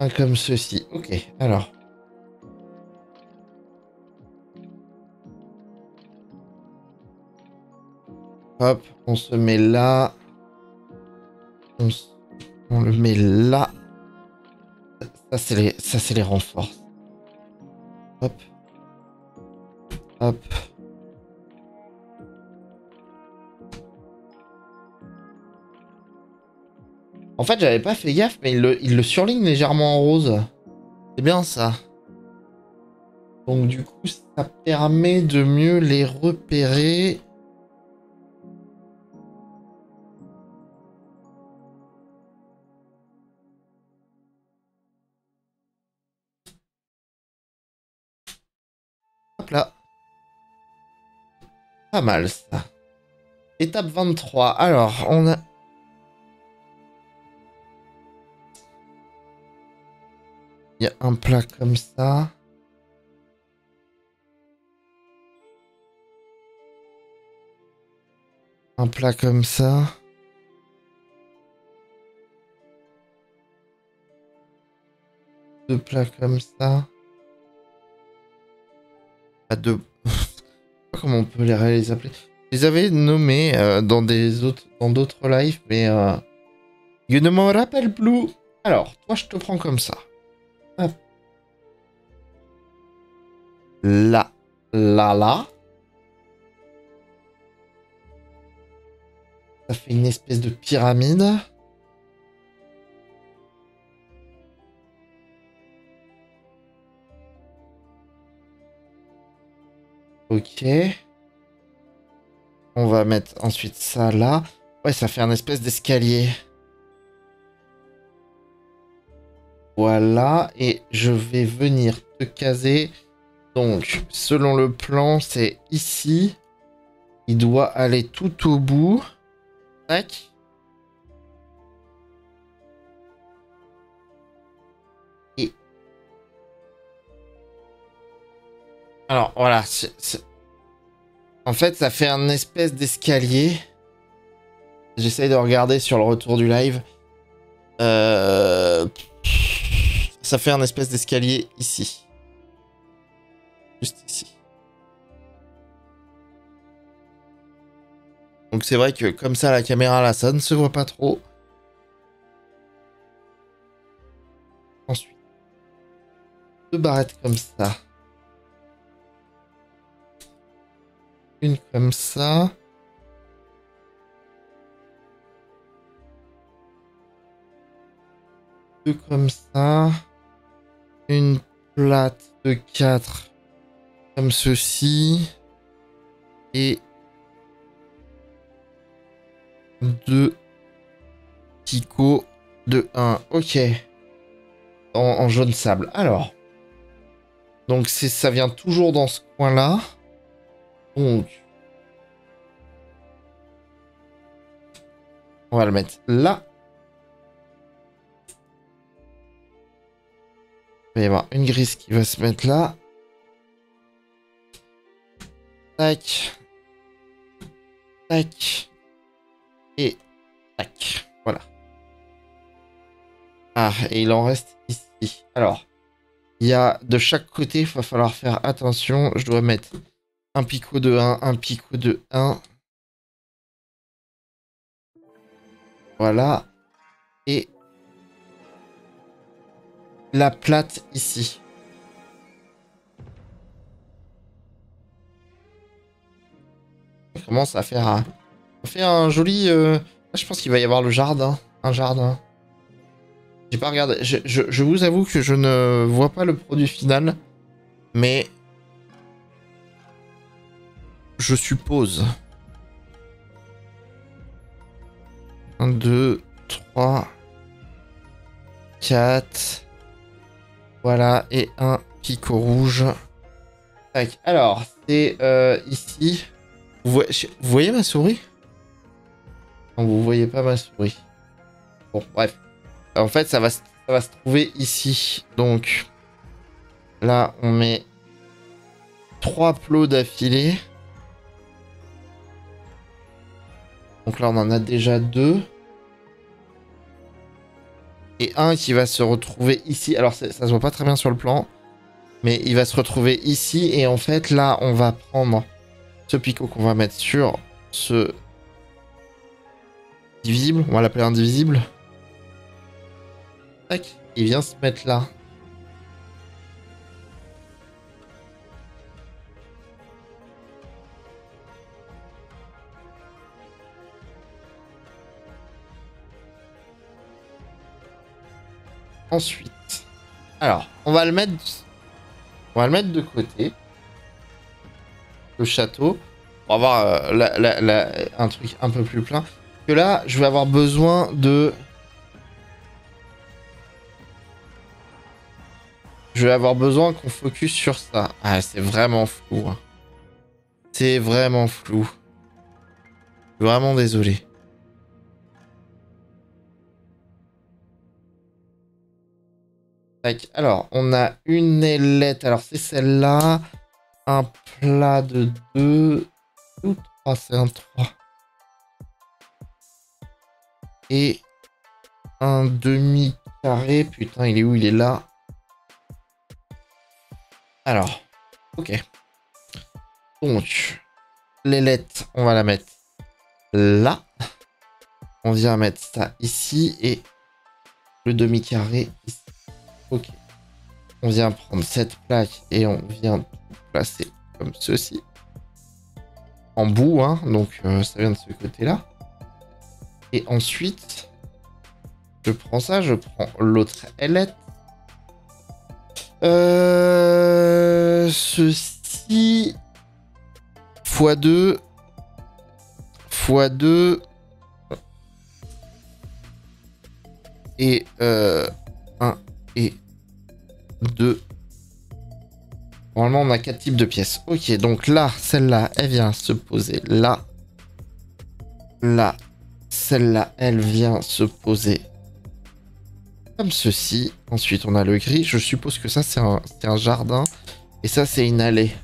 1 comme ceci. Ok, alors. Hop, on se met là. On le met là. Ça, c'est les renforts. Hop. Hop. En fait, j'avais pas fait gaffe, mais il le surligne légèrement en rose. C'est bien ça. Donc du coup, ça permet de mieux les repérer. Hop là. Pas mal ça. Étape 23. Alors, on a... Il y a un plat comme ça. Un plat comme ça. Deux plats comme ça. Ah, deux... Comment on peut les appeler? Je les avais nommés dans d'autres lives, mais je ne m'en rappelle plus. Alors, toi, je te prends comme ça. Hop. Là, là, là. Ça fait une espèce de pyramide. Ok. On va mettre ensuite ça là. Ouais, ça fait un espèce d'escalier. Voilà. Et je vais venir te caser. Donc, selon le plan, c'est ici. Il doit aller tout au bout. Tac. Et... Alors, voilà. En fait, ça fait un espèce d'escalier. J'essaye de regarder sur le retour du live. Ça fait un espèce d'escalier ici. Juste ici. Donc c'est vrai que comme ça, la caméra là, ça ne se voit pas trop. Ensuite, 2 barrettes comme ça. Une comme ça. Deux comme ça. Une plate de 4 comme ceci. Et 2 picots de 1. Ok. En jaune sable. Alors. Donc ça vient toujours dans ce coin-là. Donc. On va le mettre là. Il va y avoir une grise qui va se mettre là. Tac. Tac. Et tac. Voilà. Ah, et il en reste ici. Alors, il y a de chaque côté, il va falloir faire attention. Je dois mettre un picot de 1, un picot de 1. Voilà. Et la plate ici. Ça commence à faire un joli... Je pense qu'il va y avoir le jardin. Un jardin. J'ai pas regardé. Je vous avoue que je ne vois pas le produit final. Mais... je suppose. 1, 2, 3... 4... Voilà, et un picot rouge. Tac. Alors, c'est ici. Vous voyez ma souris? Non, vous voyez pas ma souris. Bon, bref. En fait, ça va se trouver ici. Donc, là, on met 3 plots d'affilée. Donc là, on en a déjà 2. Et un qui va se retrouver ici. Alors, ça se voit pas très bien sur le plan. Mais il va se retrouver ici. Et en fait, là, on va prendre ce picot qu'on va mettre sur ce divisible. On va l'appeler indivisible. Tac. Il vient se mettre là. Ensuite. Alors, on va le mettre de côté. Le château. Pour avoir un truc un peu plus plein. Que là, je vais avoir besoin de... Je vais avoir besoin qu'on focus sur ça. Ah, c'est vraiment flou. Hein. C'est vraiment flou. Je suis vraiment désolé. Tac. Alors, on a une ailette. Alors, c'est celle-là. Un plat de 2. Ou 3, c'est un 3. Et un demi-carré. Putain, il est où? Il est là. Alors, ok. Donc, l'ailette, on va la mettre là. On vient mettre ça ici et le demi-carré ici. Ok. On vient prendre cette plaque et on vient placer comme ceci. En bout, hein. Donc, ça vient de ce côté-là. Et ensuite, je prends ça, je prends l'autre ailette. Ceci x2 x2 et 1 et 2. Normalement, on a 4 types de pièces. Ok, donc là, celle-là, elle vient se poser là. Là, celle-là, elle vient se poser comme ceci. Ensuite, on a le gris. Je suppose que ça, c'est un jardin. Et ça, c'est une allée.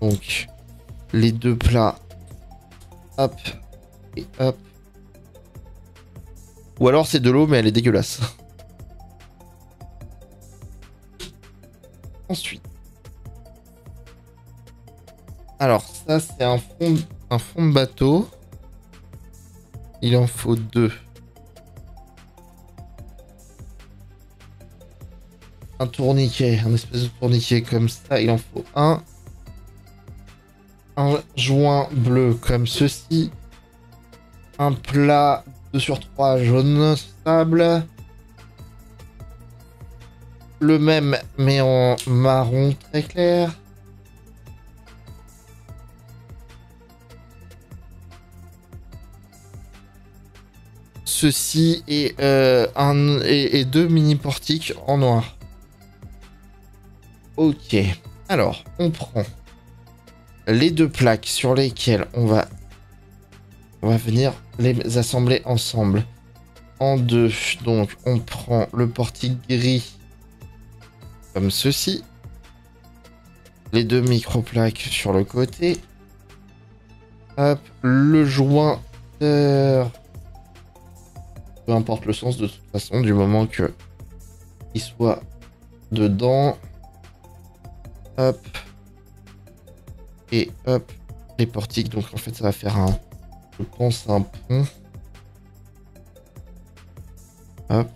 Donc, les deux plats. Hop. Et hop. Ou alors, c'est de l'eau, mais elle est dégueulasse. Ensuite. Alors, ça, c'est un fond un fond de bateau. Il en faut 2. Un tourniquet, un espèce de tourniquet comme ça, il en faut un. Un joint bleu comme ceci. Un plat 2/3 jaune sable. Le même mais en marron très clair. Ceci et, et 2 mini portiques en noir. Ok. Alors, on prend les 2 plaques sur lesquelles on va venir les assembler ensemble. En 2. Donc, on prend le portique gris comme ceci. Les 2 micro-plaques sur le côté. Hop, le jointeur. Peu importe le sens de toute façon, du moment que il soit dedans. Hop. Et hop, les portiques. Donc en fait, ça va faire un, je pense, un pont. Hop.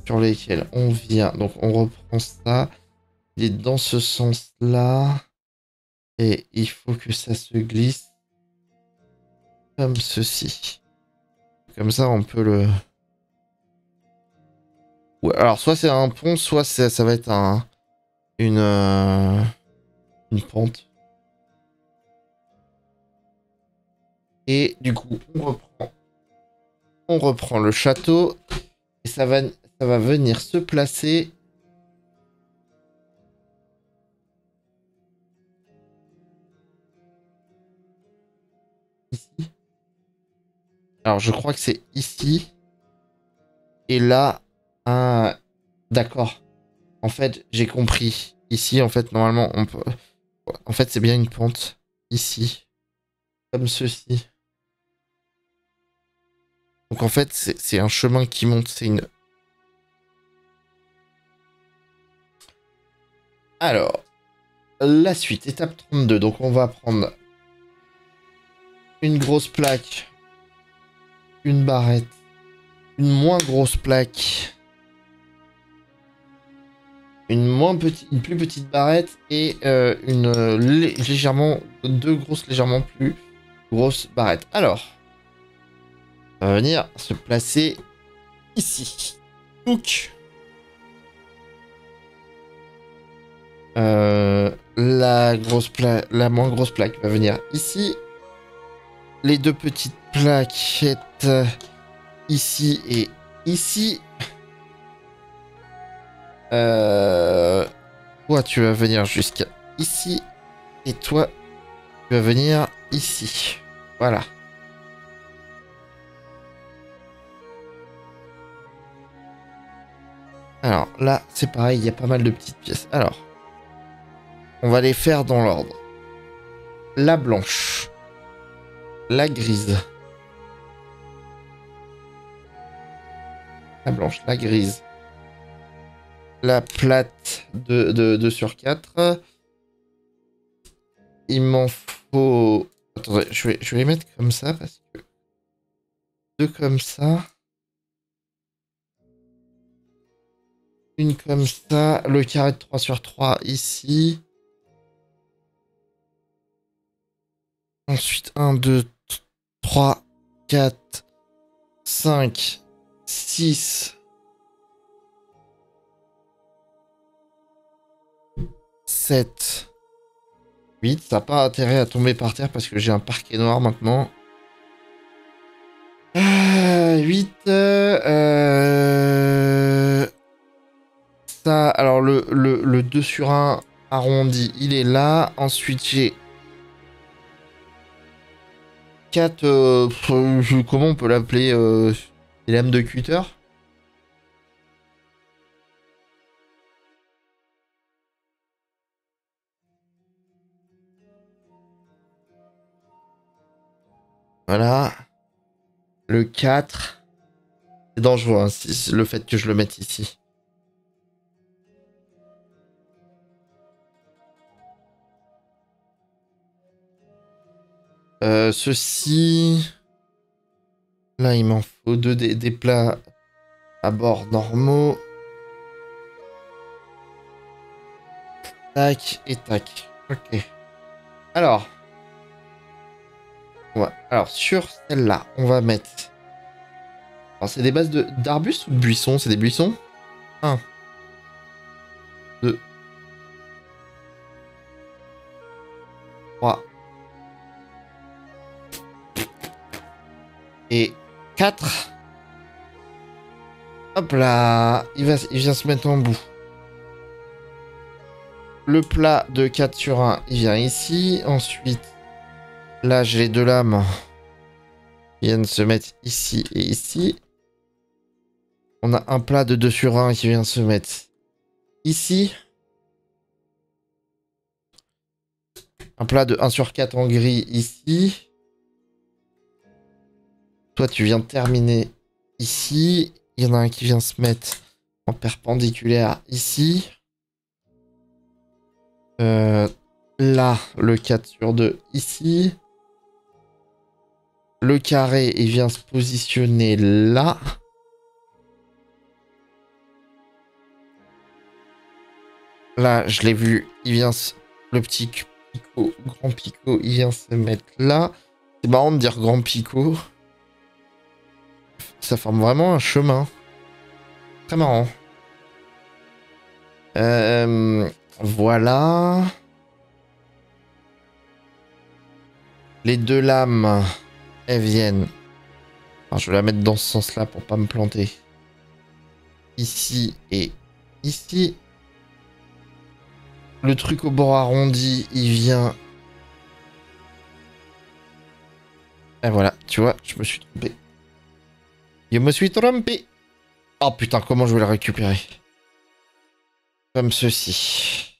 Sur lesquels on vient. Donc on reprend ça. Il est dans ce sens-là. Et il faut que ça se glisse comme ceci. Comme ça, on peut le... Ouais, alors, soit c'est un pont, soit ça va être une pente. Et du coup, on reprend le château. Et ça va venir se placer... ici. Alors, je crois que c'est ici. Et là... Ah, d'accord. En fait, j'ai compris. Ici, en fait, normalement, on peut... En fait, c'est bien une pente. Ici. Comme ceci. Donc, en fait, c'est un chemin qui monte. C'est une... Alors, la suite. Étape 32. Donc, on va prendre une grosse plaque. Une barrette. Une moins grosse plaque. Une plus petite barrette et légèrement 2 grosses légèrement plus grosses barrettes. Alors, on va venir se placer ici. Donc, la moins grosse plaque va venir ici. Les 2 petites plaquettes ici et ici. Toi, tu vas venir jusqu'à ici. Et toi, tu vas venir ici. Voilà. Alors, là, c'est pareil, il y a pas mal de petites pièces. Alors, on va les faire dans l'ordre. La blanche. La grise. La blanche, la grise. La plate de 2/4. Il m'en faut... Attendez, je vais les mettre comme ça parce que... 2 comme ça. Une comme ça. Le carré de 3/3 ici. Ensuite, 1, 2, 3, 4, 5, 6... 7, 8, ça n'a pas intérêt à tomber par terre parce que j'ai un parquet noir maintenant. 8, ça, alors le 2/1 arrondi, il est là. Ensuite, j'ai 4, comment on peut l'appeler, des lames de cutter. Voilà. Le 4. C'est dangereux, hein, le fait que je le mette ici. Ceci... Là, il m'en faut deux des plats à bord normaux. Tac et tac. Ok. Alors... Ouais. Alors, sur celle-là, on va mettre... Alors, c'est des bases d'arbustes ou de buissons? C'est des buissons? 1, 2, 3 et 4. Hop là, il vient se mettre en bout. Le plat de 4 sur 1, il vient ici. Ensuite, là, j'ai les deux lames. Ils viennent se mettre ici et ici. On a un plat de 2 sur 1 qui vient se mettre ici. Un plat de 1 sur 4 en gris ici. Toi, tu viens de terminer ici. Il y en a un qui vient se mettre en perpendiculaire ici. Là, le 4 sur 2 ici. Le carré, il vient se positionner là. Là, je l'ai vu, il vient le petit picot, grand picot, il vient se mettre là. C'est marrant de dire grand picot. Ça forme vraiment un chemin. Très marrant. Voilà. Les deux lames, elles viennent. Alors, je vais la mettre dans ce sens-là pour pas me planter. Ici et ici. Le truc au bord arrondi, il vient... Et voilà, tu vois, je me suis trompé. Je me suis trompé. Oh putain, comment je vais le récupérer? Comme ceci.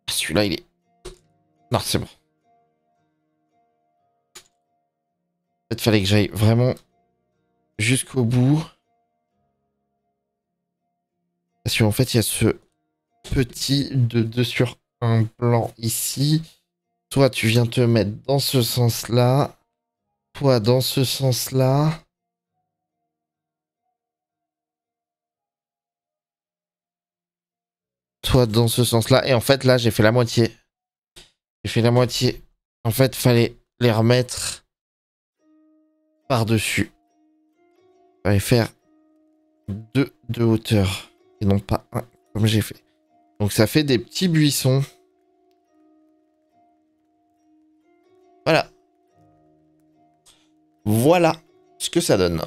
Celui-là, il est... Non, c'est bon. En fait, fallait que j'aille vraiment jusqu'au bout. Parce qu'en fait, il y a ce petit de 2 sur 1 blanc ici. Toi, tu viens te mettre dans ce sens-là. Toi, dans ce sens-là. Toi, dans ce sens-là. Et en fait, là, j'ai fait la moitié. J'ai fait la moitié. En fait, fallait les remettre par-dessus. Fallait faire 2 de hauteur. Et non pas 1, comme j'ai fait. Donc, ça fait des petits buissons. Voilà. Voilà ce que ça donne.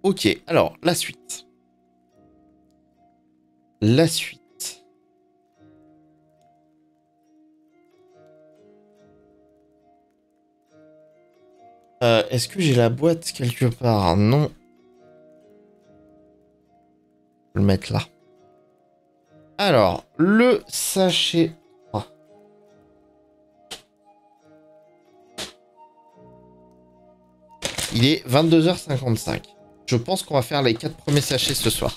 Ok, alors, la suite. La suite. Est-ce que j'ai la boîte quelque part? Non. Je vais le mettre là. Alors, le sachet. Oh. Il est 22h55. Je pense qu'on va faire les 4 premiers sachets ce soir.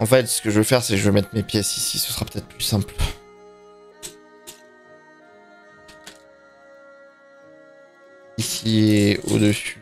En fait, ce que je vais faire, c'est que je vais mettre mes pièces ici. Ce sera peut-être plus simple. Ici et au-dessus.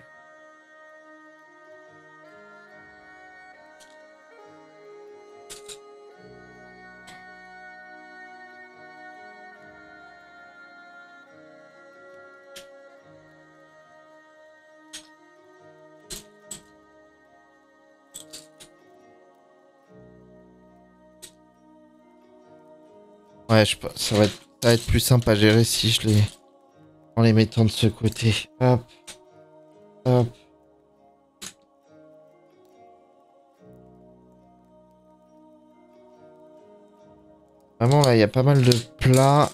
Ouais, ça va être plus simple à gérer si je les... En les mettant de ce côté. Hop. Hop. Vraiment, là, il y a pas mal de plats.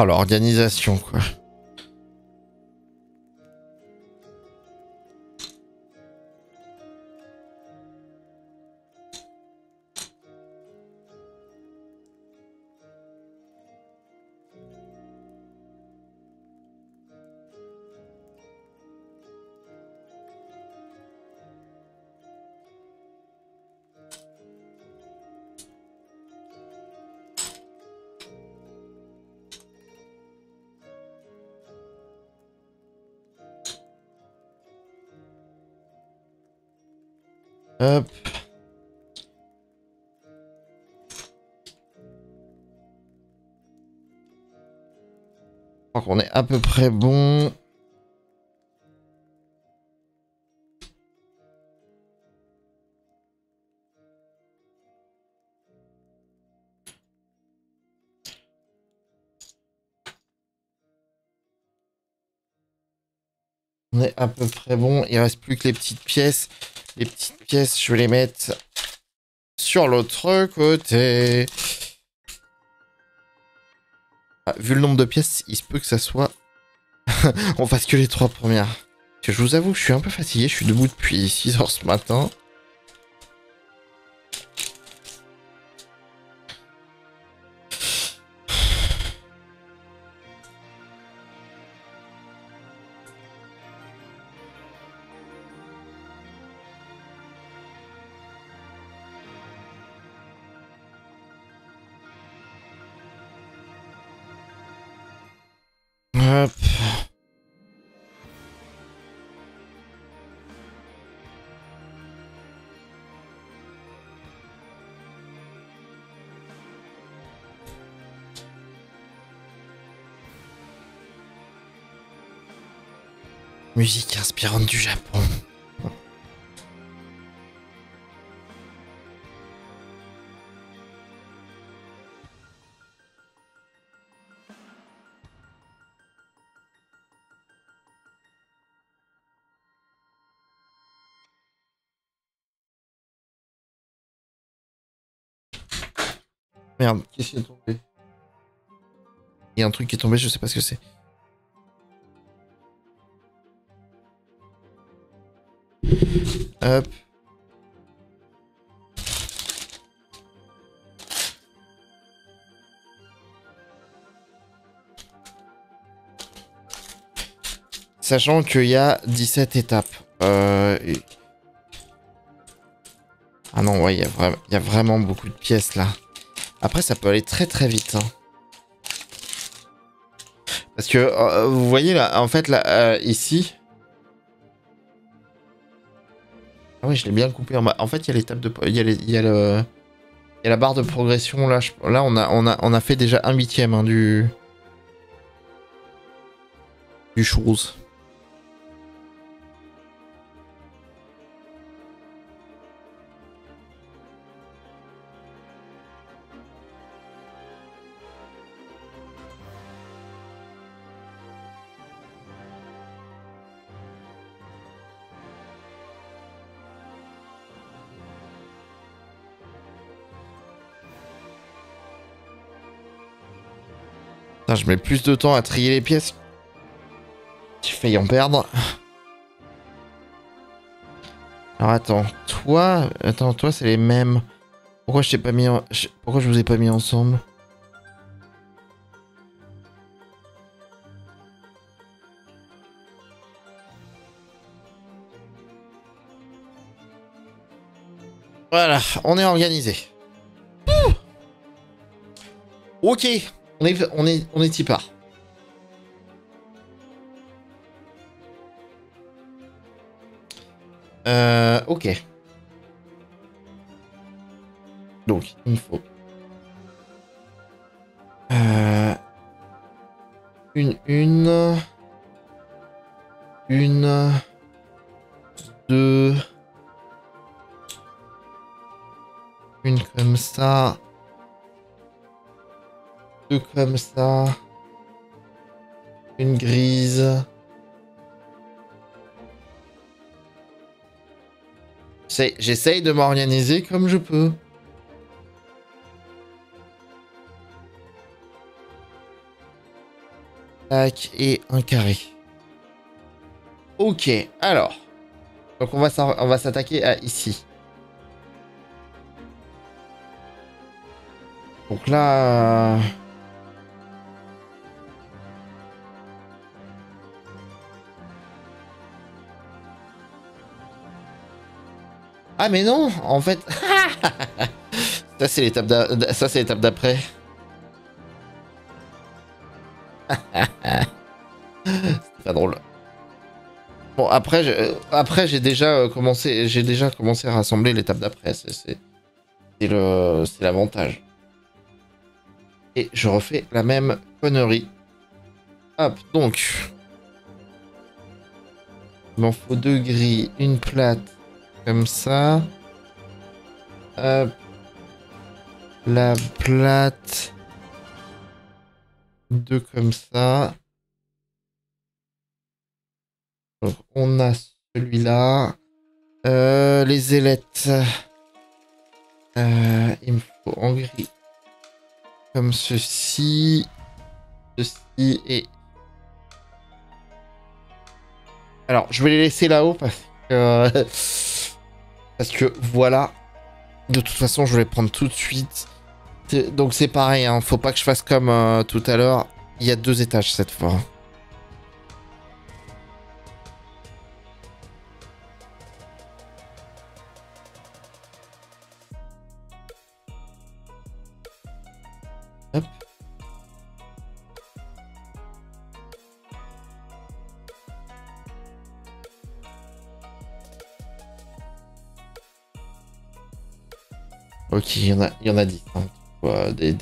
Oh, l'organisation, quoi. Hop. Je crois qu'on est à peu près bon. On est à peu près bon. Il reste plus que les petites pièces. Les petites pièces, je vais les mettre sur l'autre côté. Ah, vu le nombre de pièces, il se peut que ça soit... On fasse que les 3 premières. Parce que je vous avoue, je suis un peu fatigué. Je suis debout depuis 6 heures ce matin. Hop. Musique inspirante du Japon. Merde, qu'est-ce qui est tombé? Il y a un truc qui est tombé, je sais pas ce que c'est. Hop. Sachant qu'il y a 17 étapes. Ah non, ouais, il y a vraiment beaucoup de pièces là. Après, ça peut aller très très vite. Hein. Parce que, vous voyez là, en fait, là, ici... Ah oui, je l'ai bien coupé en bas. En fait, il y a l'étape de... Il y a la barre de progression, là. Là, on a fait déjà 1/8 hein, du chose. Putain, je mets plus de temps à trier les pièces. J'ai failli en perdre. Alors attends, toi... Attends, toi c'est les mêmes. Pourquoi je t'ai pas mis en... Pourquoi je vous ai pas mis ensemble? Voilà, on est organisé. Ouh, ok, on est y part. Ok. Donc, il faut... Une... Deux... Une comme ça. Deux comme ça. Une grise. J'essaye de m'organiser comme je peux. Tac, et un carré. Ok, alors. Donc on va s'attaquer à ici. Donc là... Ah mais non, en fait... Ça c'est l'étape d'après. C'est pas drôle. Bon après j'ai déjà commencé à rassembler l'étape d'après. C'est l'avantage. Et je refais la même connerie. Hop, donc. Il m'en faut 2 grilles, une plate, comme ça. Hop. La plate. 2 comme ça. Donc on a celui-là. Les ailettes. Il me faut en gris. Comme ceci. Ceci et... Alors, je vais les laisser là-haut parce que voilà. De toute façon, je vais les prendre tout de suite. Donc c'est pareil, hein. Faut pas que je fasse comme tout à l'heure. Il y a 2 étages cette fois. Hop. Ok, il y en a 10. Hein. Des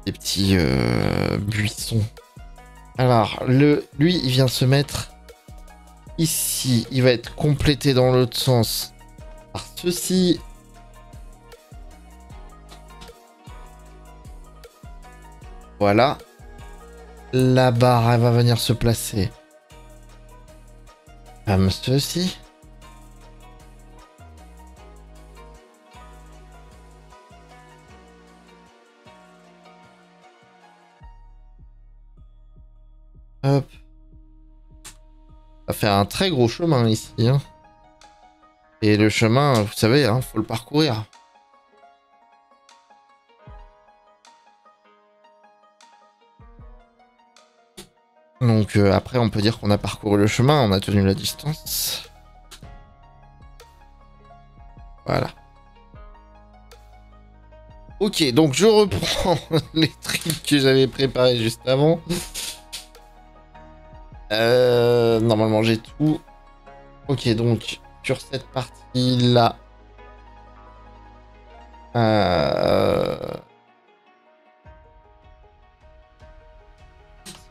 petits buissons. Alors, lui, il vient se mettre ici. Il va être complété dans l'autre sens par ceci. Voilà. La barre, elle va venir se placer comme ceci. Hop. Ça fait un très gros chemin ici. Hein. Et le chemin, vous savez, hein, faut le parcourir. Donc après, on peut dire qu'on a parcouru le chemin, on a tenu la distance. Voilà. Ok, donc je reprends les trucs que j'avais préparés juste avant. Normalement, j'ai tout. Ok, donc sur cette partie-là...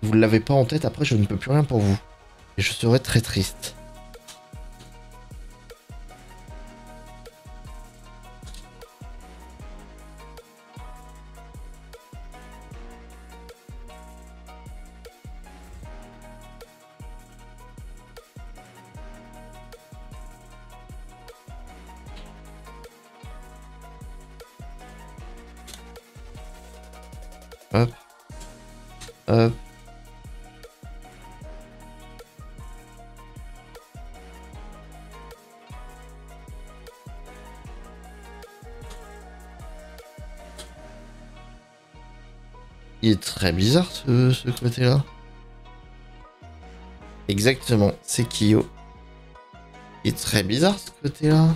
Si vous ne l'avez pas en tête, après, je ne peux plus rien pour vous. Et je serais très triste. Hop. Hop. Il est très bizarre ce côté-là. Exactement, c'est Kyo. Il est très bizarre ce côté-là.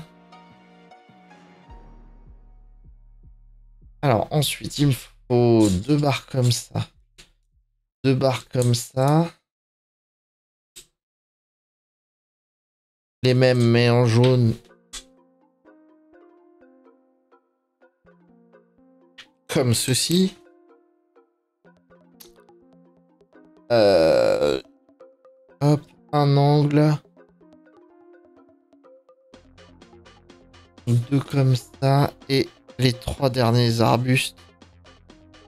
Alors ensuite, il me faut 2 barres comme ça. 2 barres comme ça. Les mêmes mais en jaune. Comme ceci. Hop, un angle. 2 comme ça. Et les 3 derniers arbustes.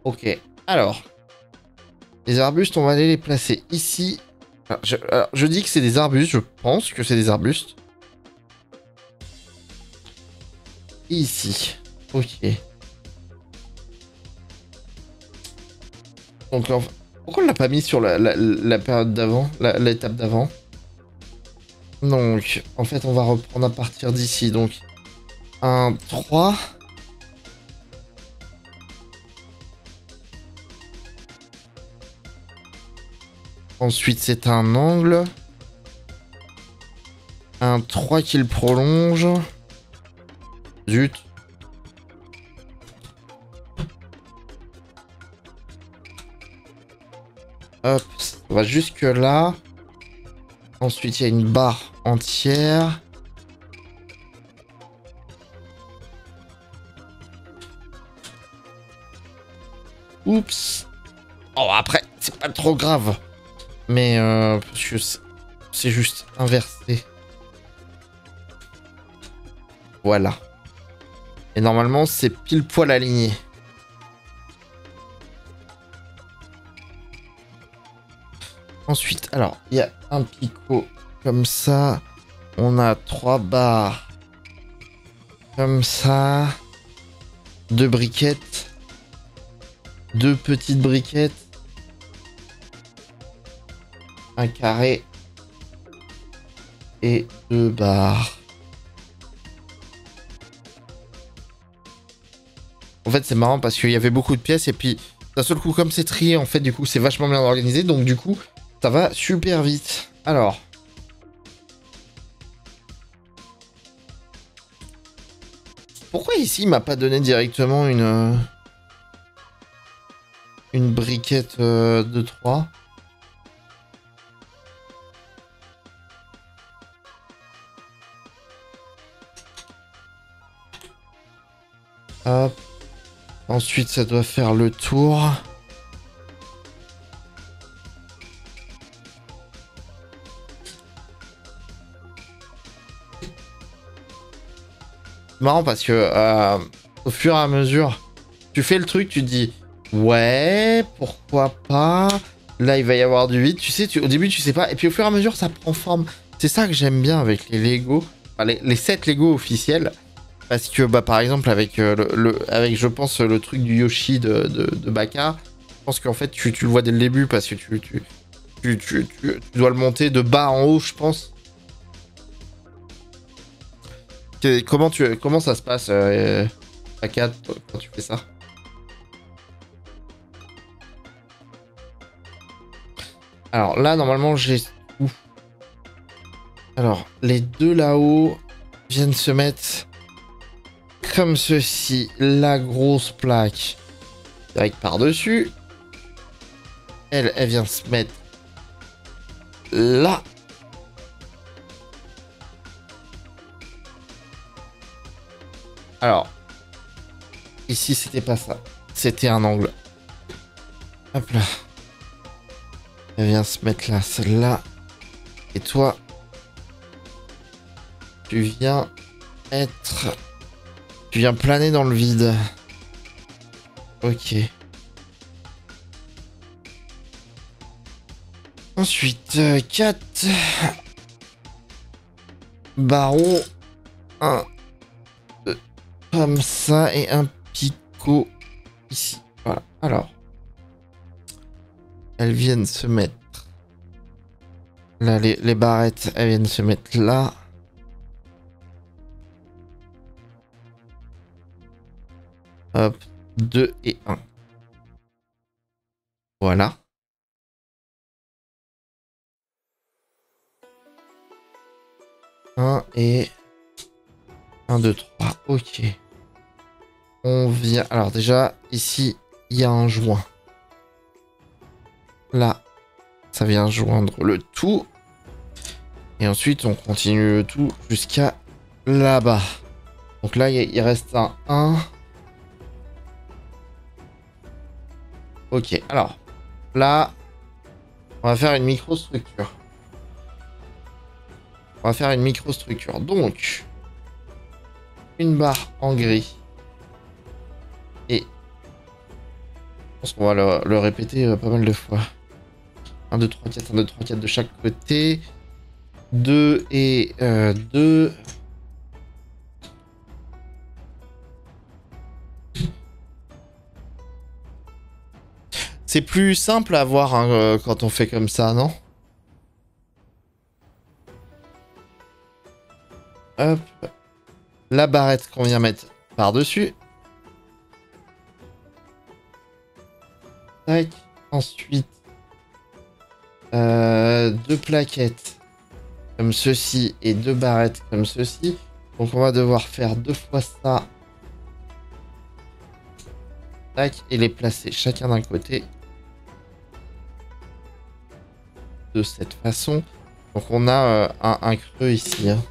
Ok, alors. Les arbustes, on va aller les placer ici. Alors, je dis que c'est des arbustes, je pense que c'est des arbustes. Et ici. Ok. Donc Pourquoi on l'a pas mis sur la période d'avant, l'étape d'avant? Donc, en fait, on va reprendre à partir d'ici. Donc, 1, 3. Ensuite, c'est un angle. Un 3 qui le prolonge. Zut. Hop, ça va jusque là. Ensuite, il y a une barre entière. Oups. Oh, après, c'est pas trop grave. Mais parce que c'est juste inversé. Voilà. Et normalement, c'est pile poil aligné. Ensuite, alors, il y a un picot comme ça. On a 3 barres comme ça. 2 briquettes. 2 petites briquettes. Un carré. Et 2 barres. En fait, c'est marrant parce qu'il y avait beaucoup de pièces et puis d'un seul coup, comme c'est trié, en fait, du coup, c'est vachement bien organisé. Donc, du coup, ça va super vite. Alors. Pourquoi ici, il m'a pas donné directement une briquette de 3? Hop. Ensuite, ça doit faire le tour. Marrant parce que au fur et à mesure, tu fais le truc, tu te dis ouais, pourquoi pas. Là, il va y avoir du vide. Tu sais, au début, tu sais pas. Et puis au fur et à mesure, ça prend forme. C'est ça que j'aime bien avec les Lego. Enfin, les 7 Lego officiels. Parce que, bah, par exemple, avec, avec je pense, le truc du Yoshi de Baka, je pense qu'en fait, tu le vois dès le début parce que tu dois le monter de bas en haut, je pense. Comment ça se passe, Baka, quand tu fais ça? Alors là, normalement, j'ai tout. Alors, les deux là-haut viennent se mettre comme ceci. La grosse plaque direct par-dessus. Elle vient se mettre là. Alors, ici, c'était pas ça. C'était un angle. Hop là. Elle vient se mettre là, celle-là. Et toi, tu viens être... Tu viens planer dans le vide. Ok. Ensuite, 4 barreaux. 1, 2, comme ça. Et un picot ici. Voilà. Alors. Elles viennent se mettre... Là, les barrettes, elles viennent se mettre là. Hop. 2 et 1. Voilà. Et 1, 2, 3. Ok. On vient... Alors déjà, ici, il y a un joint. Là, ça vient joindre le tout. Et ensuite, on continue le tout jusqu'à là-bas. Donc là, il reste un 1. Ok, alors. Là, on va faire une microstructure. On va faire une microstructure. Donc, une barre en gris. Et je pense qu'on va le répéter pas mal de fois. 1, 2, 3, 4, 1, 2, 3, 4 de chaque côté. 2 et 2. C'est plus simple à voir hein, quand on fait comme ça, non? Hop. La barrette qu'on vient mettre par-dessus. Tac. Ensuite, deux plaquettes comme ceci et deux barrettes comme ceci. Donc on va devoir faire deux fois ça. Tac. Et les placer chacun d'un côté. De cette façon. Donc on a un creux ici. Hein.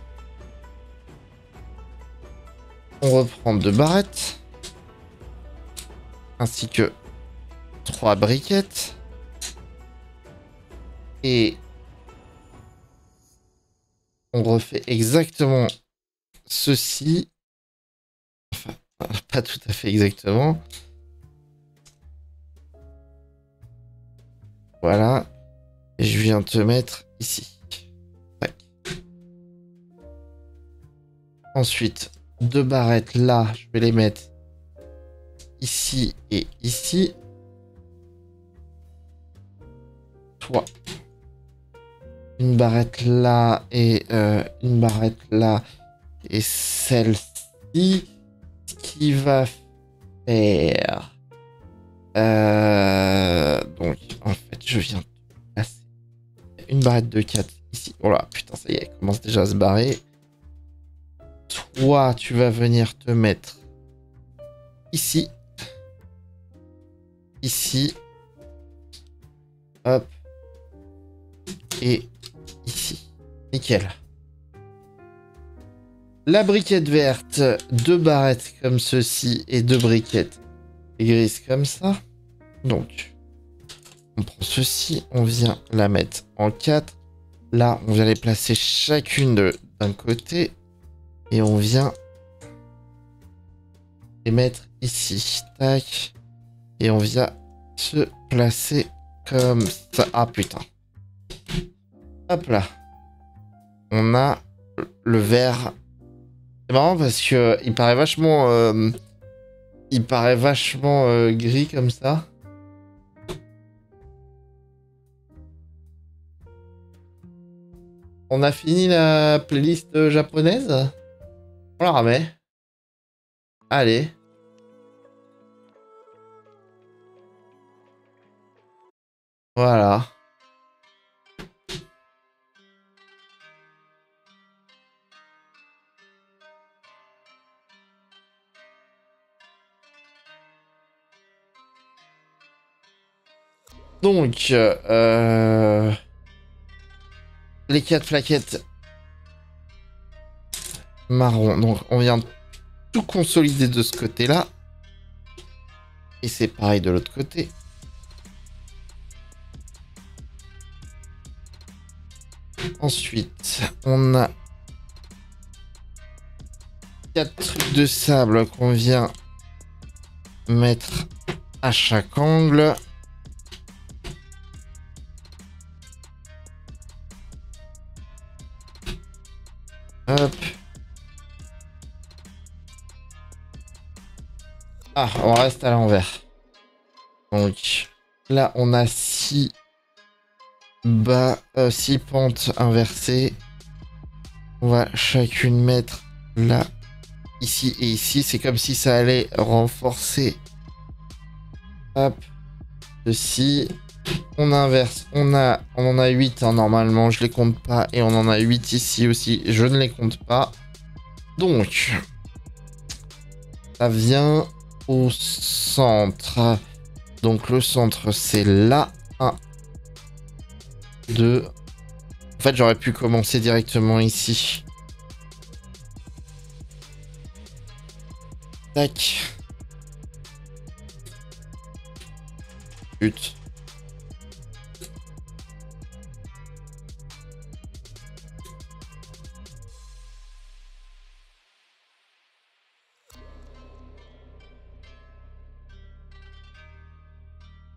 On reprend deux barrettes. Ainsi que trois briquettes. Et on refait exactement ceci. Enfin, pas tout à fait exactement. Voilà. Et je viens te mettre ici. Ouais. Ensuite, deux barrettes là, je vais les mettre ici et ici. Toi. Une barrette là et une barrette là. Et celle-ci, ce qui va faire... donc, en fait, je viens de placer une barrette de 4 ici. Oh là, putain, ça y est, elle commence déjà à se barrer. Toi, tu vas venir te mettre ici. Ici. Hop. Et ici. Nickel. La briquette verte, deux barrettes comme ceci et deux briquettes grises comme ça. Donc, on prend ceci, on vient la mettre en 4. Là, on vient les placer chacune d'un côté. Et on vient les mettre ici. Tac. Et on vient se placer comme ça. Ah putain. Hop là. On a le vert. C'est marrant parce que il paraît vachement... gris comme ça. On a fini la playlist japonaise. On la remet. Allez. Voilà. Donc, les 4 plaquettes marron. Donc, on vient tout consolider de ce côté-là. Et c'est pareil de l'autre côté. Ensuite, on a 4 trucs de sable qu'on vient mettre à chaque angle. Hop. Ah, on reste à l'envers. Donc, là, on a 6 pentes inversées. On va chacune mettre là, ici et ici. C'est comme si ça allait renforcer. Hop. Ceci. On inverse. On en a 8 hein, normalement. Je les compte pas. Et on en a 8 ici aussi. Je ne les compte pas. Donc, ça vient au centre. Donc le centre c'est là. 1, 2. En fait j'aurais pu commencer directement ici. Tac. Pute.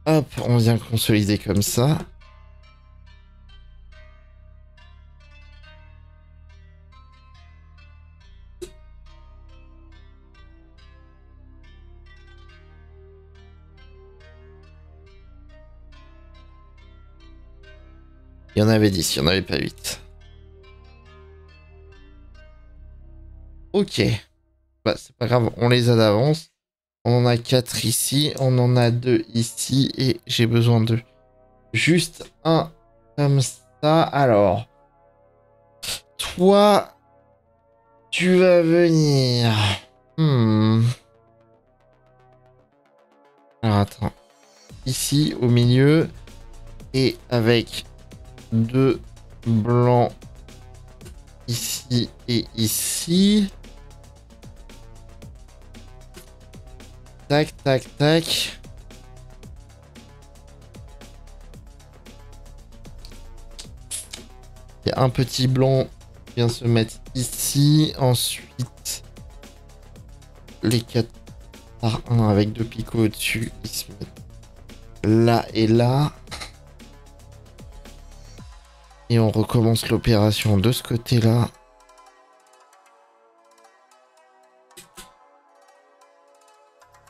Hop, on vient consolider comme ça. Il y en avait 10, il n'y en avait pas 8. Ok. Bah, c'est pas grave, on les a d'avance. On en a 4 ici, on en a 2 ici, et j'ai besoin de juste un comme ça. Alors, toi, tu vas venir. Alors, attends. Ici, au milieu, et avec 2 blancs ici et ici. Tac, tac, tac. Il y a un petit blanc qui vient se mettre ici. Ensuite, les 4 par 1 avec 2 picots au-dessus. Ils se mettent là et là. Et on recommence l'opération de ce côté-là.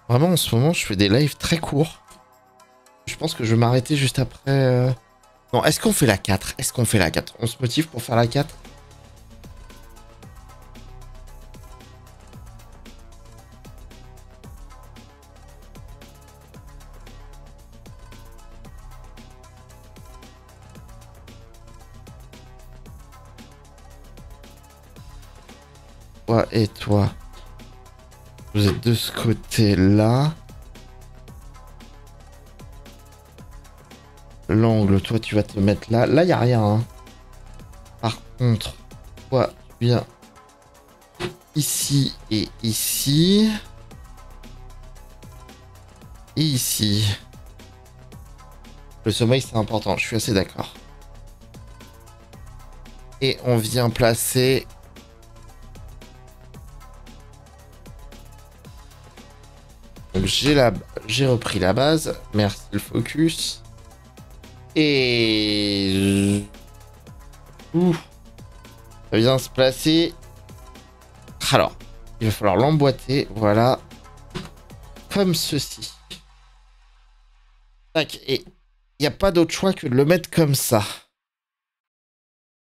Vraiment, en ce moment, je fais des lives très courts. Je pense que je vais m'arrêter juste après... Non, est-ce qu'on fait la 4? Est-ce qu'on fait la 4? On se motive pour faire la 4? Toi et toi. Vous êtes de ce côté-là. L'angle, toi, tu vas te mettre là. Là, il n'y a rien. Hein. Par contre, toi, tu viens ici et ici. Et ici. Le sommeil, c'est important. Je suis assez d'accord. Et on vient placer... Donc, j'ai repris la base. Merci le focus. Et... ça vient se placer. Alors, il va falloir l'emboîter. Voilà. Comme ceci. Tac. Et il n'y a pas d'autre choix que de le mettre comme ça.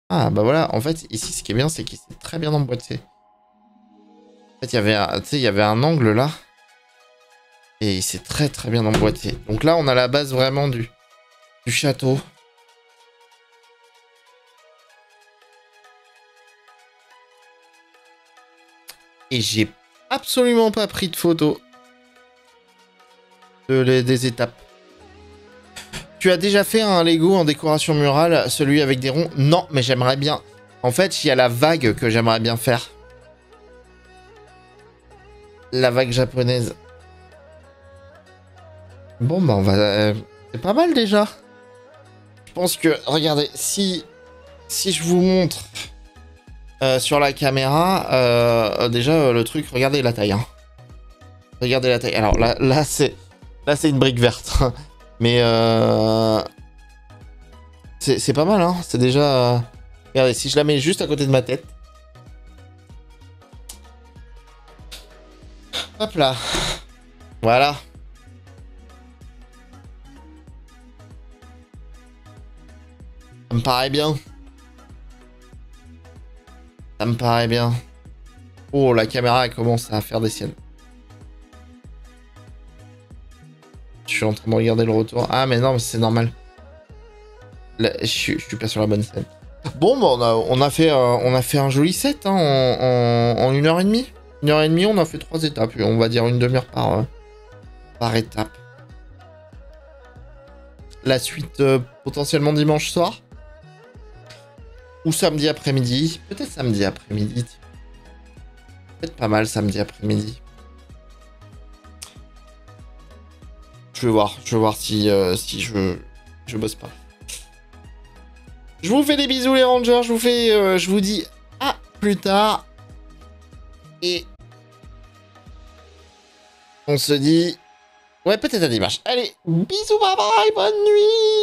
Ah, bah voilà. En fait, ici, ce qui est bien, c'est qu'il s'est très bien emboîté. En fait, il y avait un angle là. Et il s'est très très bien emboîté. Donc là, on a la base vraiment du château. Et j'ai absolument pas pris de photo des étapes. Tu as déjà fait un Lego en décoration murale, celui avec des ronds? Non, mais j'aimerais bien. En fait, il y a la vague que j'aimerais bien faire. La vague japonaise. Bon, bah on va... c'est pas mal déjà. Je pense que... Regardez, si je vous montre sur la caméra, déjà le truc, regardez la taille. Hein. Regardez la taille. Alors là c'est une brique verte. Mais c'est pas mal, hein. C'est déjà... Regardez, si je la mets juste à côté de ma tête. Hop là. Voilà. Ça me paraît bien. Ça me paraît bien. Oh, la caméra elle commence à faire des siennes. Je suis en train de regarder le retour. Ah, mais non, mais c'est normal. Là, je suis pas sur la bonne scène. Bon, bah, on a fait un joli set hein, en 1h30. 1h30, on a fait 3 étapes. On va dire une demi-heure par étape. La suite, potentiellement dimanche soir. Ou samedi après-midi. Peut-être samedi après-midi. Peut-être pas mal samedi après-midi. Je vais voir si je bosse pas. Je vous fais des bisous les rangers, je vous dis à plus tard. Et on se dit... Ouais, peut-être à dimanche. Allez, bisous, bye bye, bonne nuit.